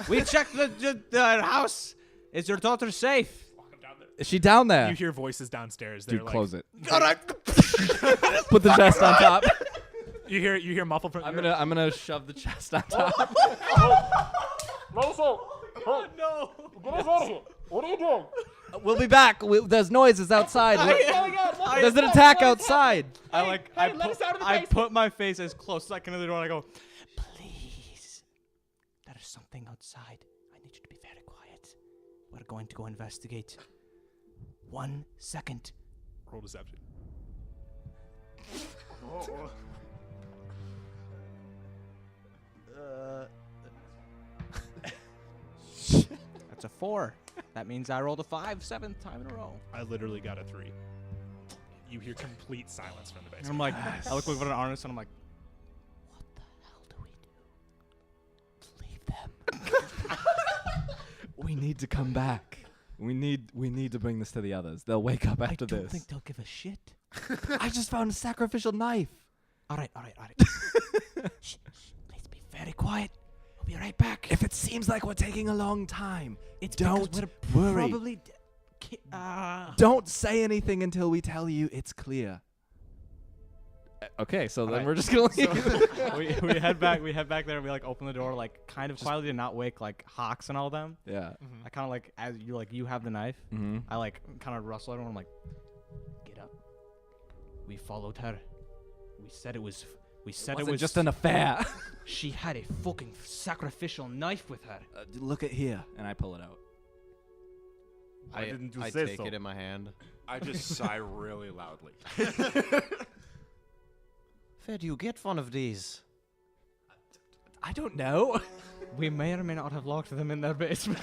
We checked the house. Is your daughter safe? Is she down there? You hear voices downstairs. They're Dude, like, close it. All right. Put the chest on top. You hear muffled from. I'm gonna shove the chest on top. Oh no. We'll be back. There's noises outside. There's an attack outside. I put my face as close as I can to the door, and I go, please. There is something outside. I need you to be very quiet. We're going to go investigate. 1 second. Roll deception. That's a 4. That means I rolled a 5 7th time in a row. I literally got a 3. You hear complete silence from the And basement. I'm like, I look over at Arnis, and I'm like, what the hell do we do? Leave them. We need to come back. We need to bring this to the others. They'll wake up after I don't this. think they'll give a shit. I just found a sacrificial knife. All right. Shh, please be very quiet. I'll be right back. If it seems like we're taking a long time, It's don't because we're worry. probably Don't say anything until we tell you it's clear. Okay, so then Alright. we're just gonna leave. we head back. We head back there. And we like open the door, like kind of quietly to not wake like Hawks and all them. Yeah. I kind of like as you have the knife. Mm-hmm. I like kind of rustle everyone. I'm like, get up. We followed her. We said it was. We said it was just an affair. She had a fucking sacrificial knife with her. Look at here, and I pull it out. Why didn't you I say take so? it in my hand. I just sigh really loudly. Where do you get one of these? I don't know. We may or may not have locked them in their basement.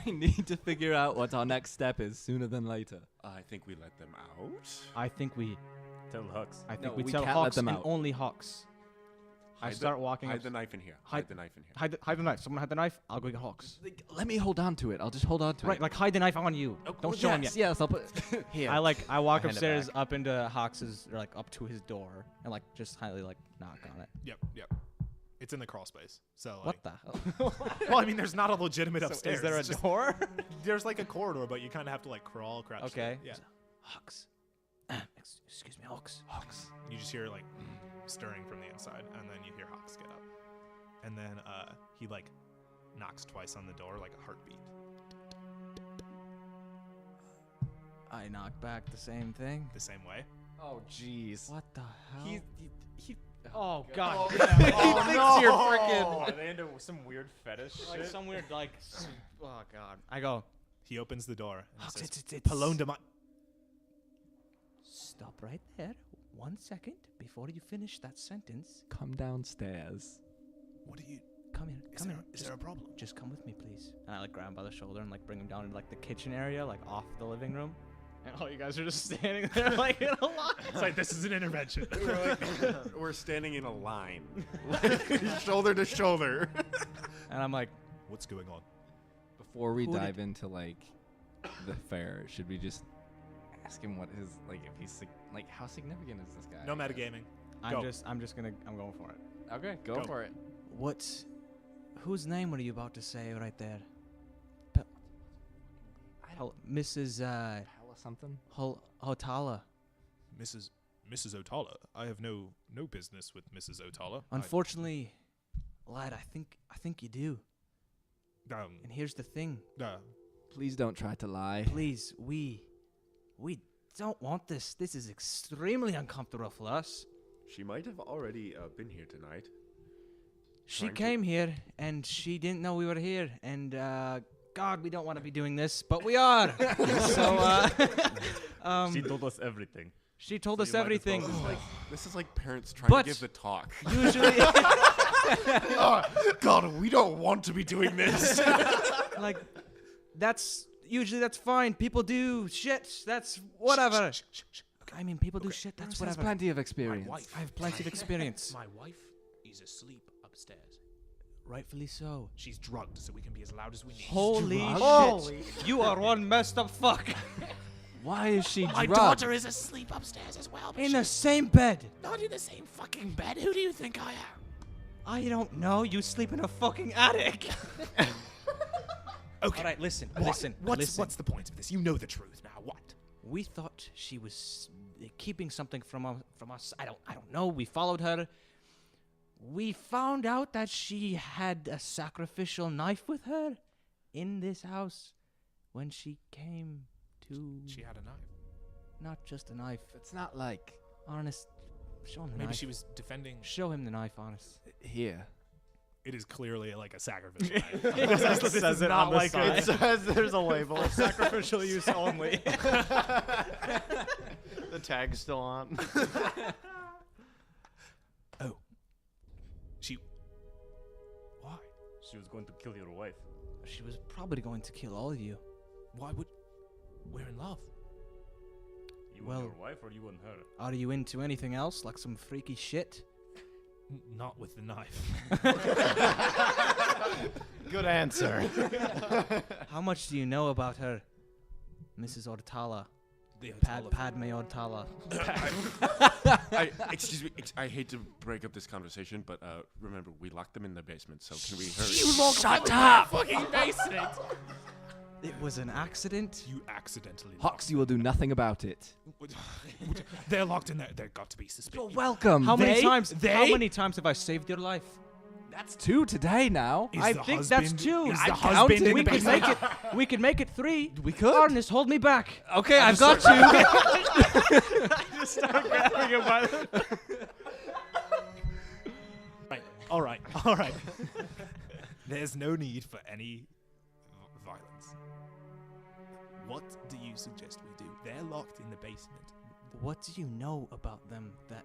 We need to figure out what our next step is sooner than later. I think we let them out. I think we Tell Hux. think No, we we tell can't let Hawks them and out. only Hawks. I Hide start walking Hide up. the knife in here. Hide- Hide the knife in here. Hide the knife. Someone hide the knife. I'll go get Hawks. Let me hold on to it. I'll just hold on to Right, it. like hide the knife on you. Don't show him yet. Yes, I'll put here. I walk hand it upstairs back. up into Hawks's or like up to his door and like just highly like knock on it. Yep. It's in the crawl space. So like, What the hell? well, I mean, there's not a legitimate upstairs. Is there a It's just- door? There's like a corridor, but you kind of have to like crawl, crouch. Okay. Yeah. Hawks. Excuse me, Hawks. You just hear like stirring from the inside, and then you hear Hawks get up, and then he like knocks twice on the door like a heartbeat. I knock back the same thing. The same way. Oh, jeez. What the hell? He Oh god. he thinks you're freaking. Are they into some weird fetish Like shit? some weird like. Oh god. I go. He opens the door and Hawks, says, it's "Palone de ma-" Stop right there. 1 second before you finish that sentence. Come downstairs. What do you? Come here. Come here. Is there a problem? Just come with me, please. And I like grab him by the shoulder and like bring him down into like the kitchen area, like off the living room. And all you guys are just standing there like in a line. It's like this is an intervention. We're standing in a line, like, shoulder to shoulder. And I'm like, What's going on? Before we Who did- dive into like the fair, should we just ask him what his like if he's like how significant is this guy? No I guess? metagaming. I'm Go. I'm going for it. Okay, go Go. for it. Whose name were you about to say right there? Mrs. Hella something. Hotala. Mrs. Otala. I have no business with Mrs. Otala. Unfortunately, lad, I think you do. Um, And here's the thing. Please don't try to lie. Please, we don't want this. This is extremely uncomfortable for us. She might have already been here tonight. She Trying to- came here and she didn't know we were here. And God, we don't want to be doing this, but we are. So She told us everything. she told So us you might as everything. well This is like parents trying But- to give the talk. Usually, God, we don't want to be doing this. like, that's fine. People do shit. That's whatever. I mean, people do shit. That's Has whatever. plenty of experience. I have plenty of experience. My wife is asleep upstairs. Rightfully so. She's drugged, so we can be as loud as we need. Holy shit! Holy- You are one messed up fuck. Why is she My drugged? daughter is asleep upstairs as well. But In the she's same bed. not in the same fucking bed. Who do you think I am? I don't know. You sleep in a fucking attic. Okay. All right, listen. What's Listen. the point of this? You know the truth now. What? We thought she was keeping something from us. I don't know. We followed her. We found out that she had a sacrificial knife with her in this house when she came to. She had a knife. Not just a knife. It's not like Honest. Show him the Maybe knife. she was defending. Show him the knife, honest. here. It is clearly like a sacrificial knife. It says it on the side. It says there's a label. Sacrificial use only. The tag's still on. Oh. She. Why? She was going to kill your wife. She was probably going to kill all of you. Why would? We're in love. You Well- and your wife or you and her? Are you into anything else, like some freaky shit? Not with the knife. Good answer. How much do you know about her, Mrs. Ortala? The Padme Ortala. Excuse me. I hate to break up this conversation, but remember, we locked them in the basement, so can we hurry? Shut up! Fucking basement. It was an accident. You accidentally. Hawks, you will do nothing about it. They're locked in there. They've got to be suspicious. Welcome. How many They- times? they- How many times have I saved your life? That's 2 today now. Is I the think that's husband- 2. Is I the husband counted. in the We could basement? make it. We could make it 3. We could. Arnis, hold me back. Okay, I've got you. I just started grabbing him by the. Right. All right. All right. There's no need for any violence. What do you suggest we do? They're locked in the basement. What do you know about them that?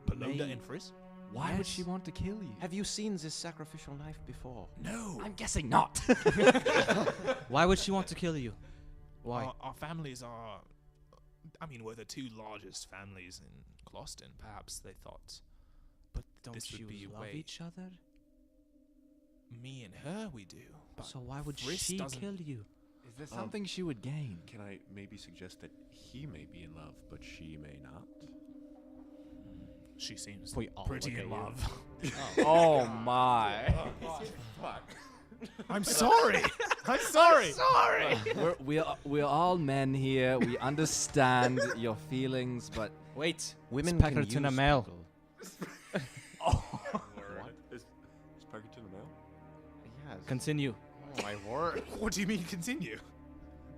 Beloda May- and Frisk? Why would Yes. she want to kill you? Have you seen this sacrificial knife before? No. I'm guessing not. Why would she want to kill you? Why? Our families are. I mean, we're the 2 largest families in Clawston. Perhaps they thought But don't this would you be a love way- each other? me and her we do. But So why would Frisk she doesn't- kill you? Is there something she would gain? Can I maybe suggest that he may be in love, but she may not? she seems We all pretty look in at you. love. Oh my. I'm sorry. I'm sorry. We're all men here. We understand your feelings, but Wait. Women It's can Peckerton a use male. people. Is Parkerton a male? Yes. Continue. Oh, my word. What do you mean continue?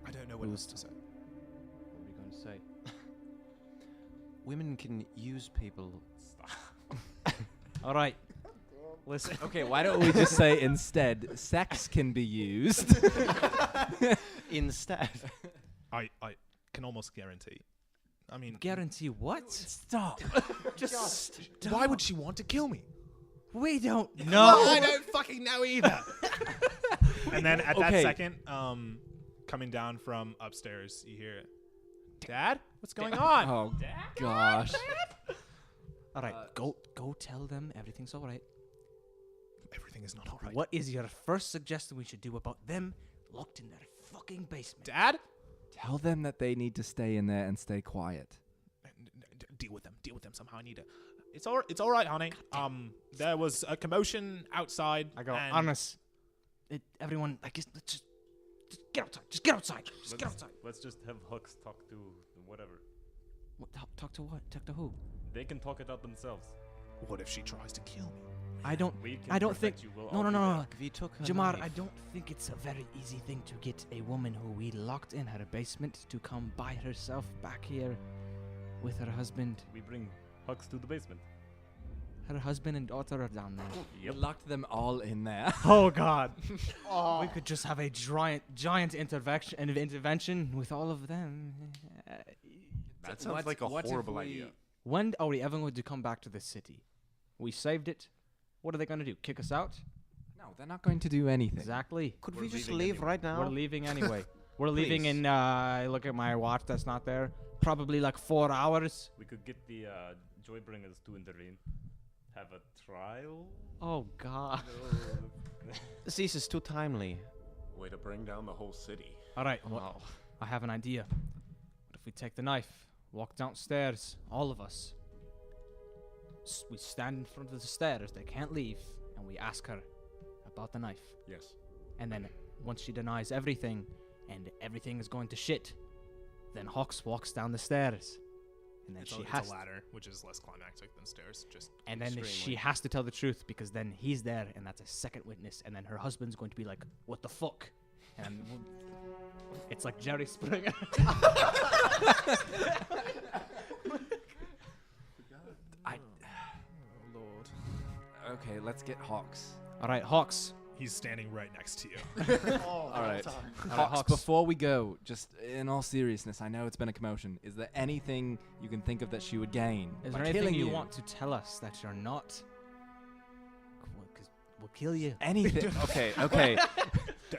I don't know what else to say. What are we going to say? Women can use people. All right. Listen. okay, why don't we just say instead, sex can be used? Instead. I can almost guarantee I mean, Guarantee what? Stop. just why would she want to kill me? We don't Well, know. I don't fucking know either. And then at that Okay. second, coming down from upstairs, you hear, Dad, what's going on? Oh gosh. All right, go tell them everything's all right. Everything is not all right. What is your first suggestion we should do about them locked in their fucking basement? Dad? Tell them that they need to stay in there and stay quiet. Deal with them. Deal with them somehow. I need to. It's all right, honey. There was a commotion outside. I go, and honest. Everyone, I guess, let's just get outside. Just get outside. Just get outside. Let's just have Hux talk to whatever. What, talk to what? Talk to who? They can talk it out themselves. What if she tries to kill me? I don't. We can I don't think. protect you. We'll No, all no, be no, there. no. If you took her Jamar, knife- I don't think it's a very easy thing to get a woman who we locked in her basement to come by herself back here with her husband. We bring Hux to the basement. Her husband and daughter are down there. You locked them all in there. Oh God! We could just have a giant intervention with all of them. That sounds like a what if horrible we- idea. When are we ever going to come back to this city? We saved it. What are they going to do? Kick us out? No, they're not going to do anything. Exactly. Could We're we just leaving leave anyway. right now? We're leaving anyway. We're leaving Please. in. I look at my watch. That's not there. Probably like 4 hours. We could get the Joybringers to intervene. Have a trial. Oh God! This is too timely. Way to bring down the whole city. All right. Well, I have an idea. What if we take the knife, walk downstairs, all of us? We stand in front of the stairs. They can't leave, and we ask her about the knife. Yes. And then once she denies everything, and everything is going to shit, then Hawks walks down the stairs, and then It's she a has. ladder, which is less climactic than stairs. Just And then she extremely. has to tell the truth because then he's there, and that's a second witness. And then her husband's going to be like, "What the fuck?" And it's like Jerry Springer. Lord. Okay, let's get Hawks. All right, Hawks. He's standing right next to you. All right. Hawks, before we go, just in all seriousness, I know it's been a commotion. Is there anything you can think of that she would gain Is by there anything killing you want to tell us that you're not? Because we'll kill you. Anything. Okay.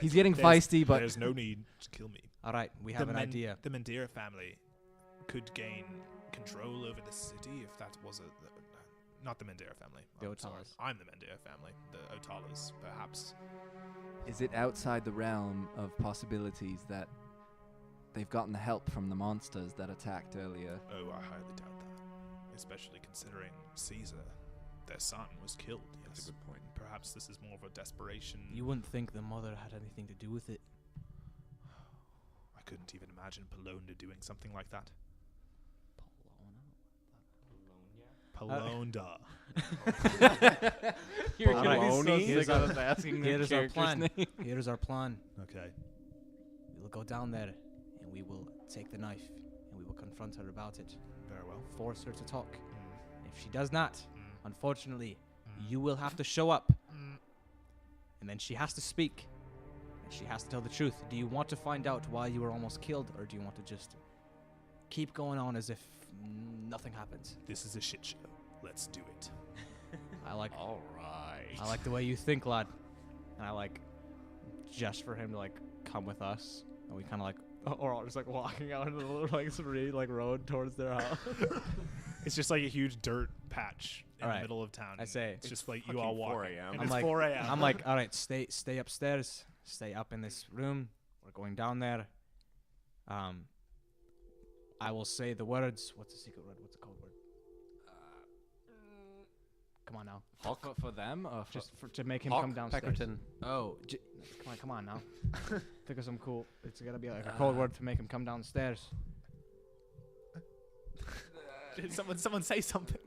He's getting feisty, but there's no need to kill me. All right, we have an idea. The Mandira family could gain control over the city if that was not the Mandira family. The I'm sorry. Otalas. I'm the Mandira family. The Otalas, perhaps. is it outside the realm of possibilities that they've gotten the help from the monsters that attacked earlier? Oh, I highly doubt that. Especially considering Caesar, their son, was killed. That's Yes. a good point. Perhaps this is more of a desperation. You wouldn't think the mother had anything to do with it. I couldn't even imagine Polonda doing something like that. Polonda. You're All gonna right. be so Here's sick our- of us asking their Here's our character's plan. name. Here's our plan. Okay. We will go down there, and we will take the knife, and we will confront her about it. Very well. Force her to talk. Mm. If she does not, Mm. unfortunately, Mm. you will have to show up. Mm. And then she has to speak. And she has to tell the truth. Do you want to find out why you were almost killed, or do you want to just keep going on as if nothing happens? This is a shit show. Let's do it. I like All right. I like the way you think, lad. And I like just for him to like come with us, and we kind of like or all just like walking out into the little like street like road towards their house. It's just like a huge dirt patch in All the right. middle of town. I say it's just like you fucking all 4 walking. a.m. And I'm it's like- 4 a.m. I'm like, all right, stay upstairs, stay up in this room. We're going down there. I will say the words. What's the secret word? What's the code word? Come on now. For them? Or for Just to make him Hawk come downstairs. Peckerton. Oh, come on now. Think of some cool. It's gotta be like a code word to make him come downstairs. someone say something.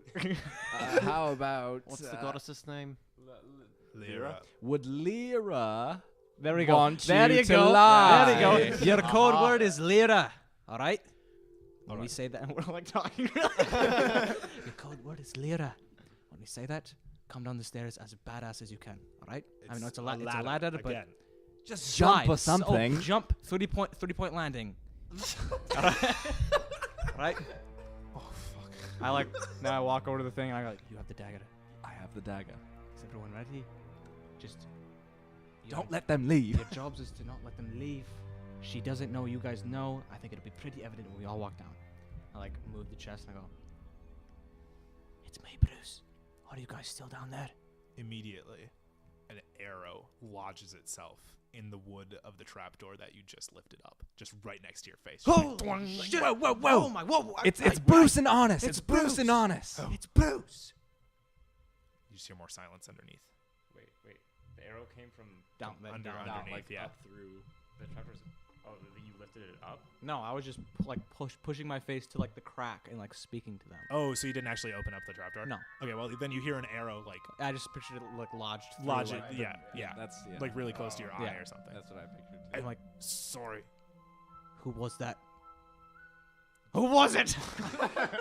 how about... What's the goddess's name? Lyra. Would Lyra There we go. want There you you to go. lie? There you go. Your code word is Lyra. All right. When we Alright. say that, we're like talking. Your code word is Lyra. When we say that, come down the stairs as badass as you can. All right. I know it's a ladder, but again. Just jump or dive. something. Oh, jump. 3 point landing. Right? Oh fuck. I like now I walk over to the thing and I go, you have the dagger. I have the dagger. Is everyone ready? Just Don't let them leave. Your jobs is to not let them leave. She doesn't know, you guys know. I think it'll be pretty evident when we all walk down. I like move the chest and I go, it's me, Bruce. Are you guys still down there? Immediately, an arrow lodges itself in the wood of the trapdoor that you just lifted up, just right next to your face. Holy shit! Whoa, whoa, whoa! Oh my, whoa! It's Bruce and Honest. It's Bruce and Honest. It's Bruce. You just hear more silence underneath. Wait. The arrow came from Down, Underneath, like yeah. up through the trapdoors. Oh, you lifted it up? No, I was just like pushing my face to like the crack and like speaking to them. Oh, so you didn't actually open up the trapdoor? No, Okay, well then you hear an arrow like I just pictured it like lodged. through, lodge like, it. Yeah. That's Like really close to your eye Yeah. or something. That's what I pictured. I'm like, Sorry. who was that? Who was it?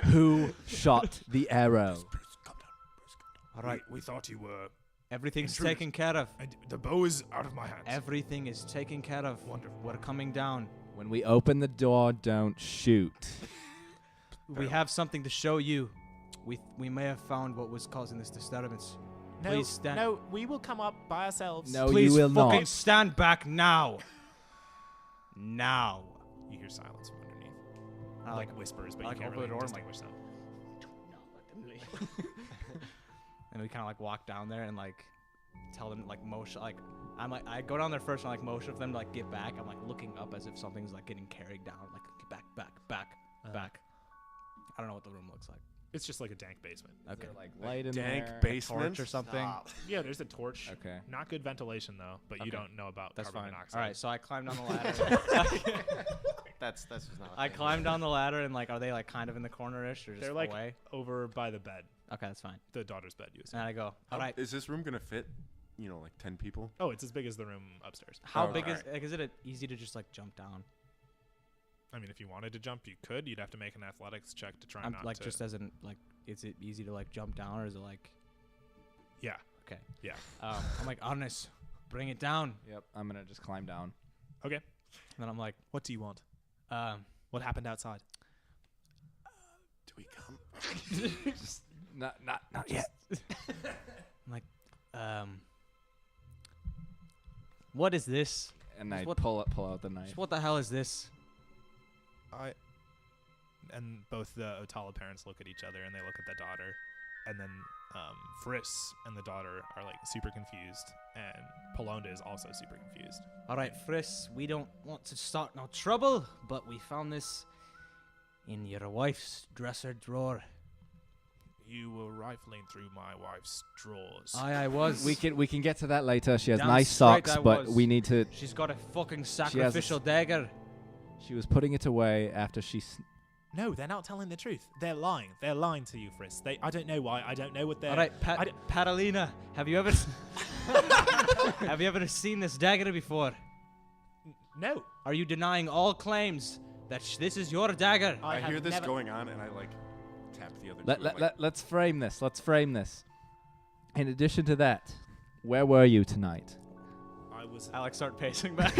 Who shot the arrow? Bruce, calm down. Bruce, calm down. All right, We thought you were. everything's Intruders. taken care of. And the bow is out of my hands. Everything is taken care of. Wonderful. We're coming down. When we open the door, don't shoot. We have something to show you. We may have found what was causing this disturbance. No, Please stand. no, we will come up by ourselves. No, Please you will fucking not. stand back now. Now. You hear silence from underneath. I Like whispers, but I you like can't open the really door, I'm like, distinguish them. And we kind of like walk down there and like tell them like motion like I'm like I go down there first and like motion for them to like get back. I'm like looking up as if something's like getting carried down. Like get back, back. I don't know what the room looks like. It's just like a dank basement. Okay. Like light in Dank there. basement. Torch or something. Yeah, there's a torch. Okay. Not good ventilation though, but you Okay. don't know about That's carbon fine. monoxide. All right, so I climb down the ladder. That's just not. a I thing. climb down the ladder and like are they like kind of in the corner-ish or just They're like away? over by the bed, Okay, that's fine. the daughter's bed. You assume. And I go, all right. Is this room gonna fit? You know, like 10 people. Oh, it's as big as the room upstairs. How Oh, big is alright. like is it easy to just like jump down? I mean, if you wanted to jump, you could. You'd have to make an athletics check to try I'm not like to. just as in like is it easy to like jump down or is it like Yeah. okay. Yeah. I'm like, honest, bring it down. Yep. I'm gonna just climb down. Okay. And then I'm like, What do you want? um, What happened outside? Do we come? Not yet. I'm like, what is this? And I What- pull out the knife. What the hell is this? And both the Otala parents look at each other and they look at the daughter, and then Friss and the daughter are like super confused, and Polonda is also super confused. All right, Friss, we don't want to start no trouble, but we found this in your wife's dresser drawer. You were rifling through my wife's drawers. I was. We can get to that later. She has Damn nice straight socks, I but was. we need to. She's got a fucking has a sacrificial dagger. She was putting it away after she. No, they're not telling the truth. They're lying. They're lying to you, Friss. I don't know why. I don't know what they're. All right, I don't- Patalina, have you ever have you ever seen this dagger before? No. Are you denying all claims that this is your dagger? I have hear this never- going on, and I like tap the other. two, like, Let's frame this. Let's frame this. In addition to that, where were you tonight? I was. Alex, start pacing back.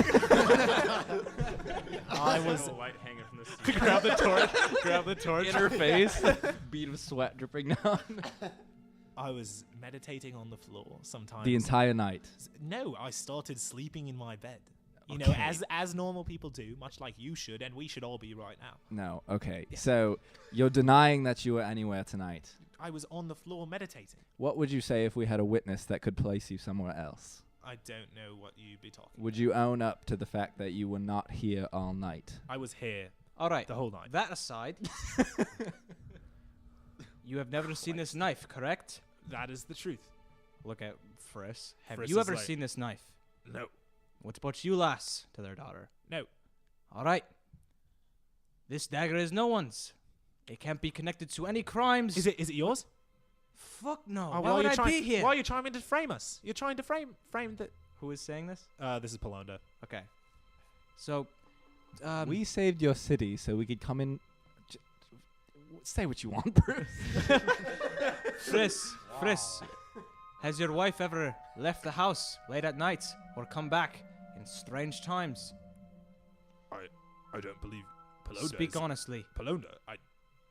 I was. A light hanging from the ceiling. grab the torch. Grab the torch. In her face, bead of sweat dripping down. I was meditating on the floor sometimes. The entire night. No, I started sleeping in my bed. You know, Okay. as normal people do, much like you should, and we should all be right now. No. Okay. So you're denying that you were anywhere tonight. I was on the floor meditating. What would you say if we had a witness that could place you somewhere else? I don't know what you'd be talking. Would you own up to the fact that you were not here all night? I was here All right. the whole night. That aside, you have never seen this knife, correct? That is the truth. Look at Friss. Have Friss you is ever like- seen this knife? No. What about you, lass? To their daughter. No. All right. This dagger is no one's. It can't be connected to any crimes. Is it yours? Fuck no. Oh, Why would you're I trying, be here? Why are you trying to frame us? You're trying to frame the. Who is saying this? This is Polonda. Okay. So, We saved your city so we could come in. Say what you want, Bruce. Friss, has your wife ever left the house late at night or come back in strange times? I don't believe Polonda. Speak honestly. Polonda.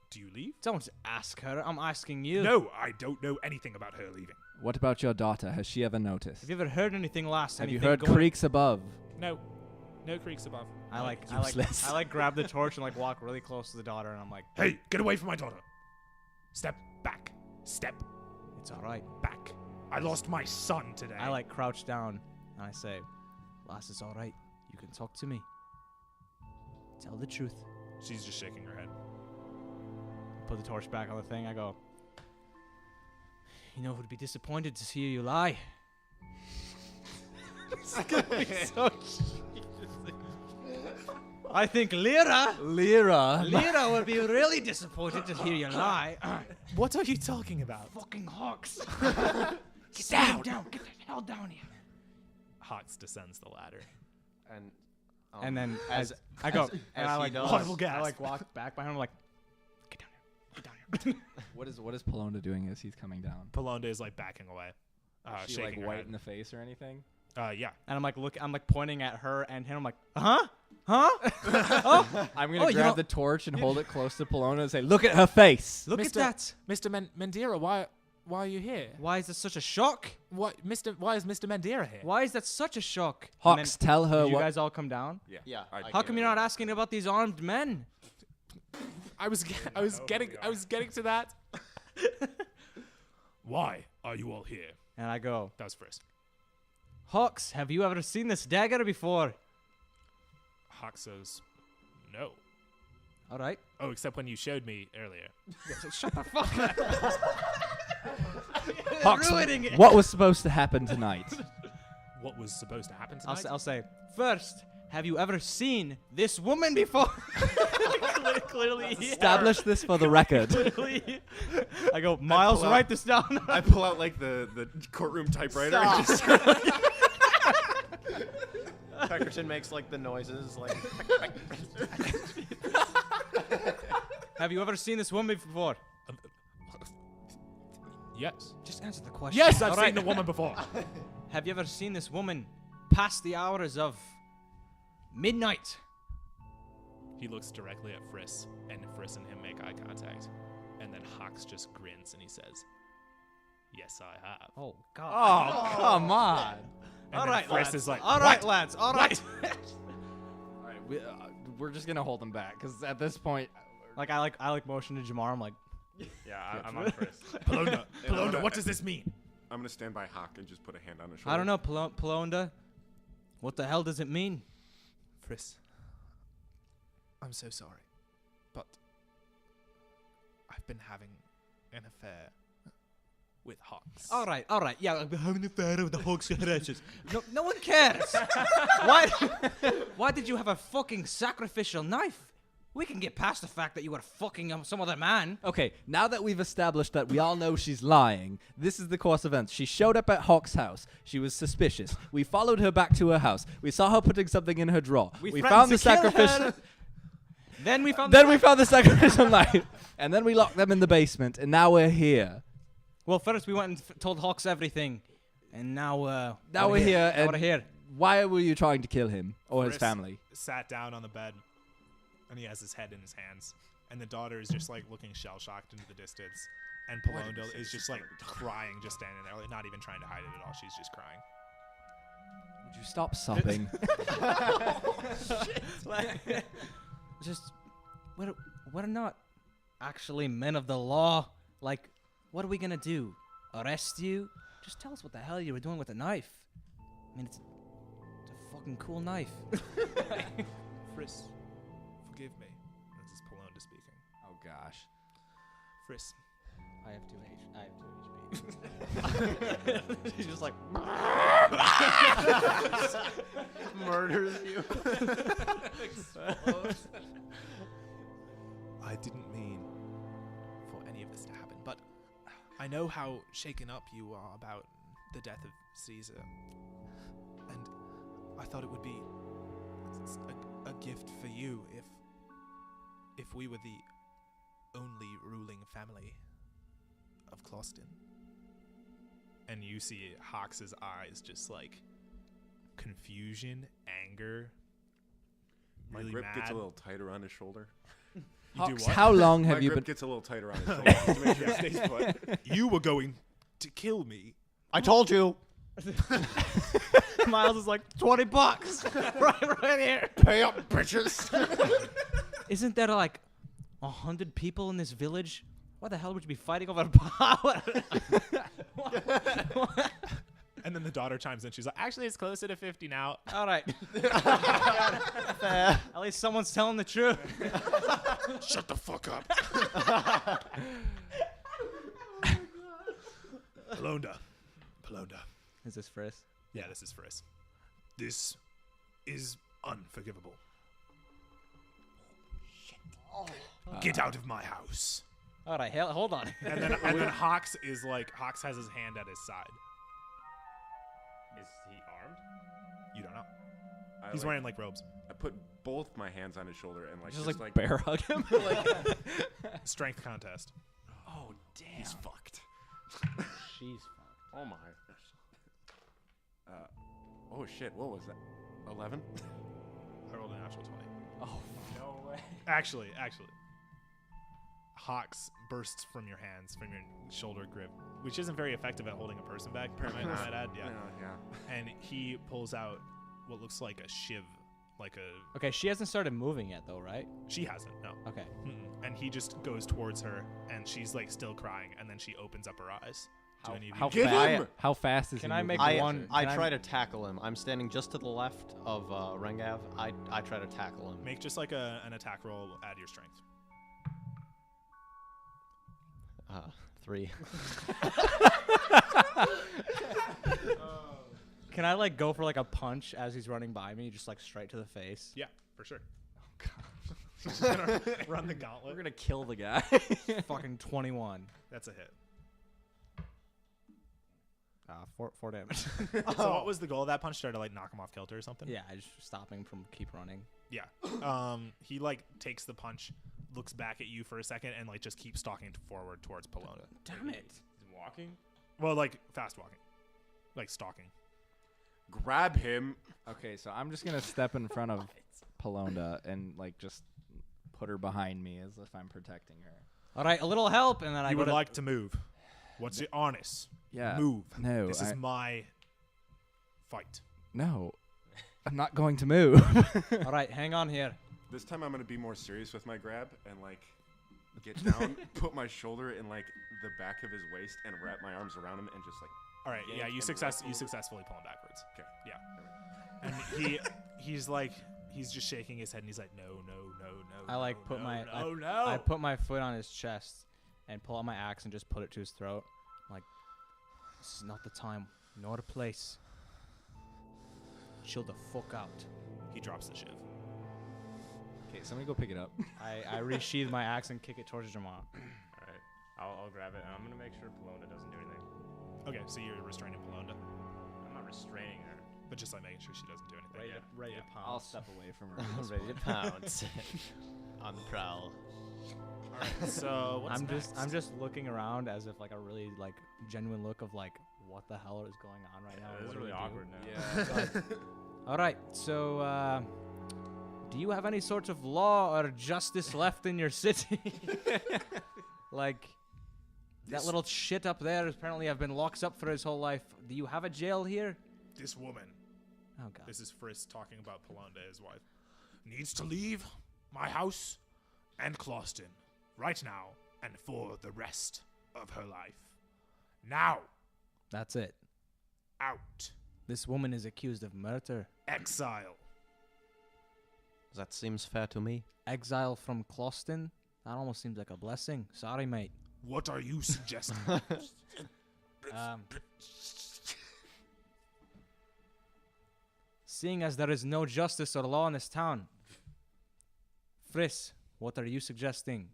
Do you leave? Don't ask her. I'm asking you. No, I don't know anything about her leaving. What about your daughter? Has she ever noticed? Have you ever heard anything last? Have you anything heard going- creaks above? No. No creaks above. I like Useless. I like grab the torch and like walk really close to the daughter, and I'm like, Hey, get away from my daughter. Step back. Step it's all right. back. I lost my son today. I like crouch down and I say, lass, it's all right. You can talk to me. Tell the truth. She's just shaking her head. Put the torch back on the thing. I go, you know who would be disappointed to hear you lie? It's gonna be so I think Lyra will be really disappointed to hear you lie. What are you talking about? Fucking hawks. Get down. Get the hell down here. Hawks descends the ladder. And And then as I go, and I he like, does. Audible I gasp. like walk back behind him, like, get down here, get down here. What is Polonda doing as he's coming down? Palonda is like backing away. Is she Shaking like her white head. in the face or anything? Yeah. And I'm like pointing at her and him. I'm like, huh? Oh, I'm gonna Oh, you grab know- the torch and hold it close to Polonda and say, "Look at her face." look at that. Mr. Mandira, why are you here? Why is this such a shock? Why is Mr. Mandira here? Why is that such a shock? Hawks, tell her Did you what. guys all come down? yeah. How come you're not asking about these armed men? I was getting to that. Why are you all here? And I go, That was Frisk. Hawks, have you ever seen this dagger before? Hawk says, no. All right. Oh, except when you showed me earlier. Shut the fuck up. Hawks, ruining it. what was supposed to happen tonight? What was supposed to happen I'll, tonight? I'll say, first, have you ever seen this woman before? Clearly, yeah. Establish this for the record. Clearly. I go, Miles, pull out- write this down. I pull out like the courtroom typewriter. And just Peckerton makes like the noises, like Have you ever seen this woman before? Yes. Just answer the question. Yes, I've All seen right. the woman before. Have you ever seen this woman past the hours of midnight? He looks directly at Friss, and Friss and him make eye contact. And then Hawks just grins and he says, yes, I have. Oh, God. Oh, come on. And All then right, Friss lads. is like, all right, "What?" lads. All right. All right, we're just gonna hold him back because at this point, like I like motion to Jamar. I'm like, Yeah, I'm on Chris. Palonda, what does this mean? I'm gonna stand by Hawk and just put a hand on his shoulder. I don't know, Polonda. What the hell does it mean? Friss, I'm so sorry, but I've been having an affair with Hawks. All right. Yeah, I'm having an affair with the Hawks headhunters. No one cares. Why did you have a fucking sacrificial knife? We can get past the fact that you were fucking some other man. okay, now that we've established that we all know she's lying, this is the course of events. She showed up at Hawk's house. She was suspicious. We followed her back to her house. We saw her putting something in her drawer. We threatened found to the kill sacrificial. her. Then we found. Then we found the sacrificial knife, and then we locked them in the basement, and now we're here. Well, first we went and told Hawks everything, and now Now we're here, Now and we're here. why were you trying to kill him or his Friss family? sat down on the bed, and he has his head in his hands. And the daughter is just like looking shell-shocked into the distance. And Why did you Palonda say is she's just like not a daughter? crying, just standing there, like, not even trying to hide it at all. She's just crying. Would you stop sobbing? Just we're not actually men of the law. Like, what are we gonna do? Arrest you? Just tell us what the hell you were doing with the knife. I mean, it's a fucking cool knife. Friss, forgive me. This is Palonda speaking. Oh gosh. Friss, I have 2 HP. She's just like, murders you. I didn't mean for any of this to happen, but I know how shaken up you are about the death of Caesar. And I thought it would be a gift for you if we were the only ruling family of Clawston. And you see Hawks' eyes just like confusion, anger, My really grip mad. gets a little tighter on his shoulder. You do Hawks, what? how long My have you grip been? gets a little tighter on his shoulder to make sure he stays put. You were going to kill me. I told you. Miles is like $20, right here. Pay up, bitches. Isn't there like 100 people in this village? Why the hell would you be fighting over power? And then the daughter chimes in. She's like, actually, it's closer to 50 now. All right. At least someone's telling the truth. Shut the fuck up. Pelonda. Is this Friss? Yeah, this is Friss. This is unforgivable. Get out of my house. All right, hold on. And then Hawks is like, Hawks has his hand at his side. Is he armed? You don't know. I, He's like, wearing like robes. I put both my hands on his shoulder and like Just like bear hug him. Strength contest. oh damn, he's fucked. She's Oh my. Oh shit, what was that? 11? I rolled an actual 20. Oh, No way. Actually. Hawks bursts from your hands, from your shoulder grip, which isn't very effective at holding a person back. I might add, yeah. Yeah. And he pulls out what looks like a shiv, like a. Okay, she hasn't started moving yet, though, right? She hasn't, no. Okay. And he just goes towards her, and she's like still crying, and then she opens up her eyes. Do any of you how, Get him! how fast is Can he I moving? make one? I can try to tackle him. I'm standing just to the left of Rengav. I try to tackle him. make just like an attack roll, add your strength. 3. Can I like go for like a punch as he's running by me, just like straight to the face? Yeah, for sure. He's just gonna run the gauntlet. We're gonna kill the guy. Fucking 21. That's a hit. 4 damage. So what was the goal of that punch? Try to like knock him off kilter or something? Yeah, I just stopping from keep running. Yeah. He like takes the punch, looks back at you for a second, and like just keeps stalking forward towards Pelona. Damn it. He's walking? Well, like fast walking, like stalking. Grab him. Okay, so I'm just gonna step in front of Pelonda and like just put her behind me as if I'm protecting her. All right, a little help, and then I You go would to like to move. What's your honest? Yeah. Move. No. This is my fight. No. I'm not going to move. All right, hang on here. This time I'm gonna be more serious with my grab and like get down, put my shoulder in like the back of his waist and wrap my arms around him and just like. All right. Yeah, yank you and wrap successfully pull him backwards. Okay. Yeah. And he's like he's just shaking his head and he's like no. I like no, put my no. I put my foot on his chest and pull out my axe and just put it to his throat. I'm like, this is not the time, nor the place. Chill the fuck out. He drops the shiv. Okay, somebody go pick it up. I resheathe my axe and kick it towards Jamar. Alright. I'll grab it, and I'm gonna make sure Pelona doesn't do anything. Okay, so you're restraining Pelonda, I'm not restraining her. but just like making sure she doesn't do anything. Ready Yeah. to pounce. I'll step away from her. Ready to pounce. On the prowl. All right. So what's I'm just looking around as if like a really like genuine look of like what the hell is going on right now. This What is do really we do? awkward now. All right, so do you have any sort of law or justice left in your city? Like that little shit up there apparently have been locked up for his whole life. Do you have a jail here? This woman. Oh god. This is Frisk talking about Pelonda, his wife. Needs to leave my house and Clawston right now and for the rest of her life. Now, That's it. out. This woman is accused of murder. Exile. That seems fair to me. Exile from Clawston? That almost seems like a blessing. Sorry, mate. What are you suggesting? Seeing as there is no justice or law in this town, Friss, what are you suggesting?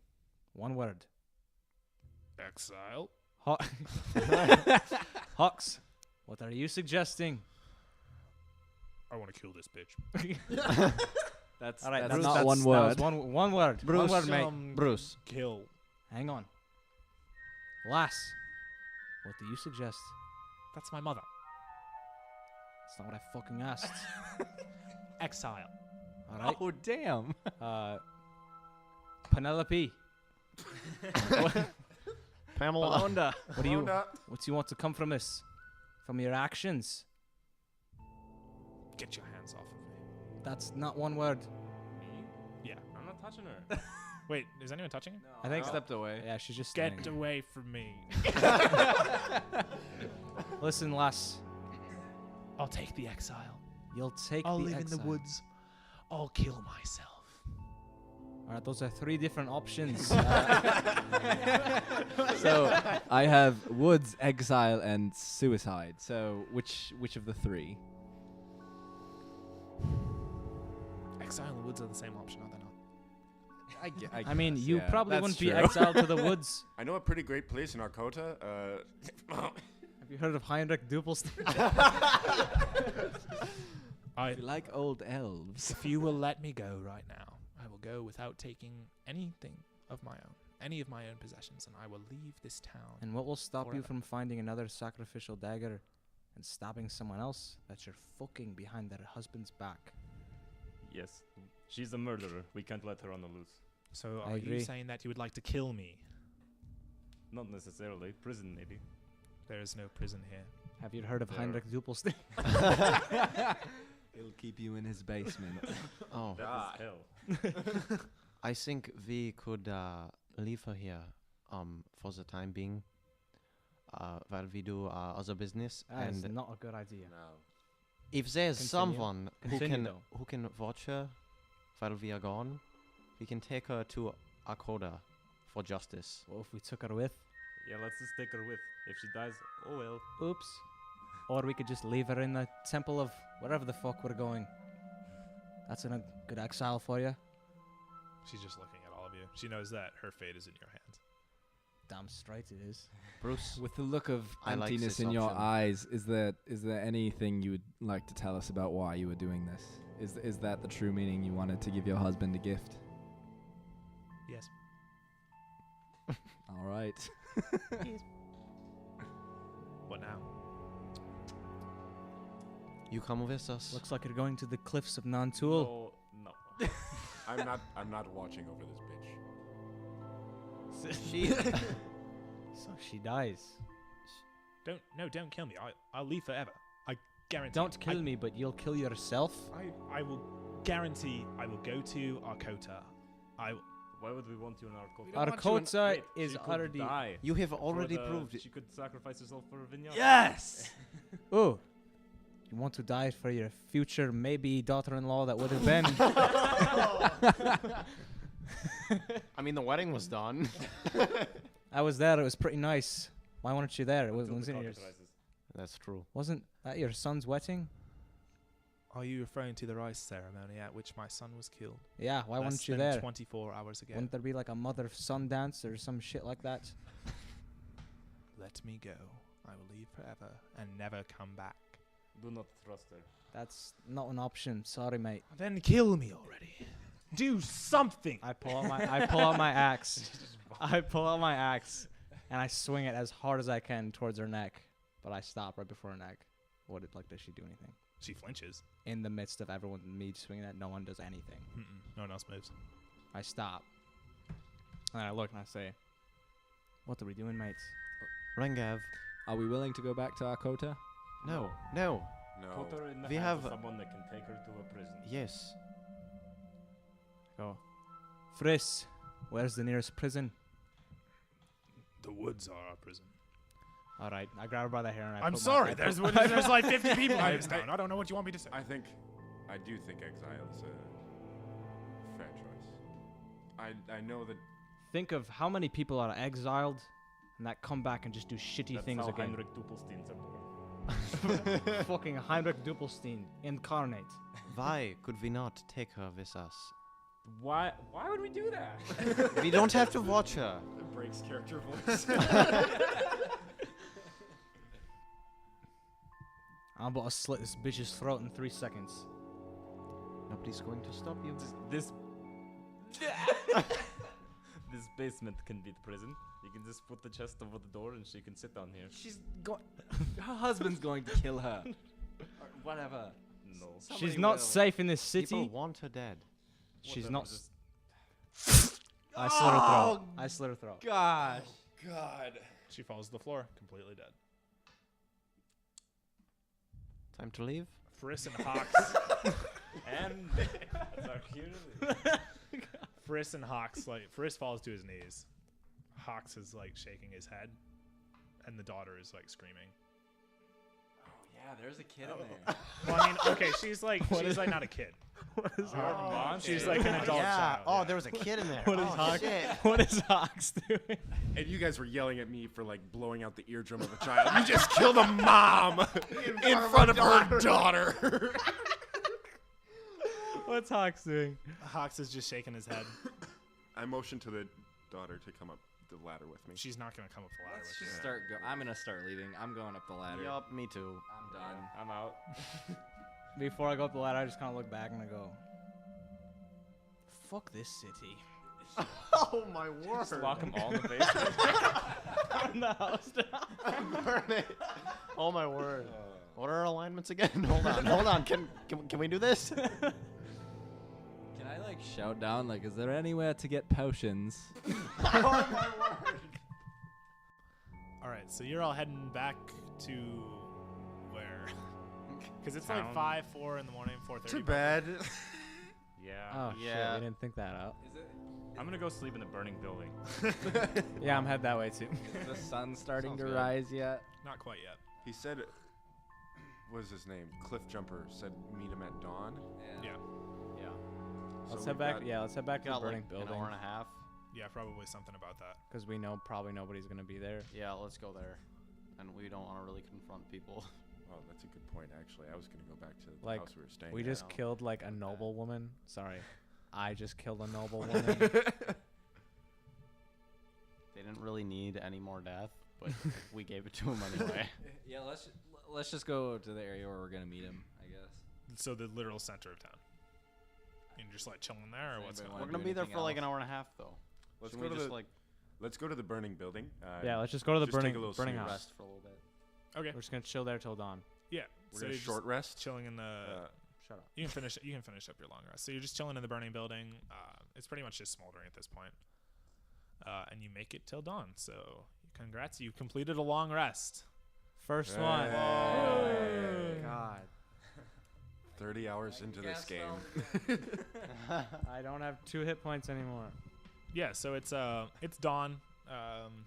One word. Exile. Hawks, what are you suggesting? I want to kill this bitch. That's All right, that's Bruce, not one word. That was one word. Bruce, one word, mate. Bruce. Kill. Hang on. Lass, what do you suggest? That's my mother. That's not what I fucking asked. Exile. All right. Oh damn. Penelope. Pamela. Belinda. What do you Belinda. what do you want to come from this? From your actions? Get your hands off of me. That's not one word. Me? Yeah. I'm not touching her. Wait, is anyone touching? I think stepped away. Yeah, she's just Get standing. away from me. Listen, lass. I'll take the exile. You'll take I'll the live exile. in the woods. I'll kill myself. All right, those are 3 different options. So I have woods, exile, and suicide. So which of the 3? Exile and the woods are the same option, are they not? I mean, guess, you yeah, probably that's wouldn't true. be exiled to the woods. I know a pretty great place in Arkota. Have you heard of Heinrich Doppelstein? I, like old elves. if you will let me go right now, I will go without taking anything of my own, any of my own possessions, and I will leave this town. And what will stop you Forever. from finding another sacrificial dagger and stabbing someone else that you're fucking behind their husband's back? Yes. She's a murderer. We can't let her on the loose. So I are agree. you saying that you would like to kill me? Not necessarily. Prison, maybe. There is no prison here. Have you heard of There. Heinrich Doppelstein? He'll keep you in his basement. Oh, That is hell. I think we could leave her here for the time being while we do other business. That is And not a good idea. No. if there's Continue. someone Continue, though. who can watch her while we are gone, we can take her to Akoda for justice. What if we took her with? Yeah, let's just take her with. If she dies, oh well. Oops. Or we could just leave her in the temple of wherever the fuck we're going. That's a good exile for you. She's just looking at all of you. She knows that her fate is in your hands. Damn straight it is. Bruce, With the look of I like emptiness this in your option. eyes, is there anything you would like to tell us about why you were doing this? Is that the true meaning you wanted to give your husband a gift? Yes. All right. What now? you come with us. Looks like you're going to the cliffs of Nantul. No. I'm not watching over this bitch. She, So she dies. Don't kill me. I'll leave forever. I guarantee. Don't kill me, but you'll kill yourself. I will guarantee I will go to Arkota. Why would we want you in our cult? don't want you in- Arkota Wait, is she could already. die you have for already the- proved it. She could sacrifice herself for Vinyasa. Yes. Oh, you want to die for your future maybe daughter-in-law that would have been? I mean, the wedding was done. I was there. It was pretty nice. Why weren't you there? It Until the wasn't cock yours. rises. That's true. Wasn't that your son's wedding? Are you referring to the rice ceremony at which my son was killed? Yeah. Why less weren't you than there? 24 hours ago. Wouldn't there be like a mother-son dance or some shit like that? Let me go. I will leave forever and never come back. Do not trust her. That's not an option. Sorry, mate. Then kill me already. Do something. I pull out my axe. I pull out my axe and I swing it as hard as I can towards her neck, but I stop right before her neck. Does she do anything? She flinches. In the midst of everyone, me swinging it, no one does anything. No one else moves. I stop. And I look and I say, "What are we doing, mates?" Rangav. Are we willing to go back to Arkota? No. No. Put her in the We hands have- of someone that can take her to a prison. Yes. Go. Friss, where's the nearest prison? The woods are our prison. All right, I grab her by the hair and I. I'm put my- sorry. I There's put- there's like 50 people I- in this town. I don't know what you want me to say. I do think exile is a fair choice. I know that Think of how many people are exiled and that come back and just do shitty That's things how again. Heinrich Doppelstein's are born. Fucking Heinrich Doppelstein incarnate. Why could we not take her with us? Why would we do that? We don't have to watch her. it breaks character voice. I'm about to slit this bitch's throat in 3 seconds. Nobody's going to stop you. This this basement can be the prison. You can just put the chest over the door and she can sit down here. She's going. Her husband's going to kill her. Or whatever. No. She's not safe in this People city. want her dead. She's Whatever, not. just I slit her throat. I slit her throat. Gosh. God. She falls to the floor, completely dead. Time to leave. Friss and Hawks. And that's our cue to leave. Friss and Hawks, like, Friss falls to his knees. Hawks is, like, shaking his head. And the daughter is, like, screaming. Yeah, there's a kid in there. Well, I mean, okay, she's like not a kid. She's like an adult child. Oh, there was a kid in there. What is oh, Hawks? shit. What is Hawks doing? And you guys were yelling at me for like blowing out the eardrum of a child. You just killed a mom in front of her daughter. What's Hawks doing? Hawks is just shaking his head. I motioned to the daughter to come up the ladder with me. She's not gonna come up the ladder Let's with just you. start I'm gonna start leaving. I'm going up the ladder. Yup, me too. I'm done. I'm out. Before I go up the ladder, I just kind of look back and I go, "Fuck this city." Oh my word. Just lock them all in the basement. Burn the house down. Burn it. Oh my word. What are our alignments again? Hold on. Can we do this? Can I like shout down like, is there anywhere to get potions? Oh my word. All right, so you're all heading back to where? Because it's Town. like 4 in the morning, 4:30. To bed. Yeah. Oh shit, Yeah. we didn't think that out. Is it? I'm gonna go sleep in the burning building. Yeah, I'm headed that way too. Is the sun starting Sounds to good. rise yet? Not quite yet. He said, what is his name? Cliff Jumper said meet him at dawn. Yeah. Yeah. Let's So head we've back. got- Yeah, let's head back to the Got burning like building an hour and a half. Yeah, probably something about that. because we know probably nobody's gonna be there. Yeah, let's go there. And we don't want to really confront people. Oh, that's a good point, actually. I was going to go back to the Like, house we were staying We at. just now. killed like a noble woman. Sorry, I just killed a noble woman. They didn't really need any more death, but we gave it to them anyway. Yeah, let's just go to the area where we're gonna meet him, I guess. So the literal center of town. And you're just like chilling there, or Does what's anybody going We're on? wanna gonna do be there anything for like an else? hour and a half though. Let's Should go we to just the like Let's go to the burning building. Yeah, let's just go to the just take a burning little burning snooze. house. Rest for a little bit. Okay. We're just gonna chill there till dawn. Yeah. We're so gonna you're just short rest. chilling in the. Shut up. You can finish. You can finish up your long rest. So you're just chilling in the burning building. It's pretty much just smoldering at this point. And you make it till dawn. So congrats, you completed a long rest. First one. Hey. God, 30 hours into this game. I don't have 2 hit points anymore. Yeah. So it's dawn.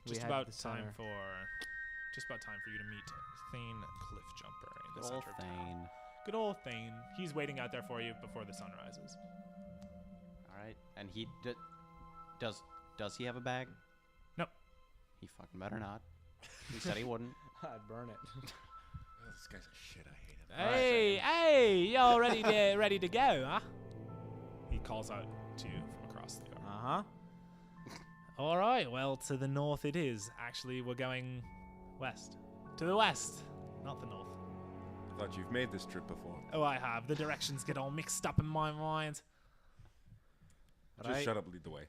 We Just had about the time center. for you to meet Thane Cliffjumper in the Good old center of town. Thane. Good old Thane. He's waiting out there for you before the sun rises. All right, and he does he have a bag? Nope. He fucking better not. He said he wouldn't. I'd burn it. Oh, this guy's a shit. I hate him. Hey, y'all ready to go, huh? He calls out to you from across the yard. Uh huh. All right, well, to the north it is. Actually, we're going west. To the west, not the north. I thought you've made this trip before. Oh, I have. The directions get all mixed up in my mind. Just shut up, lead the way.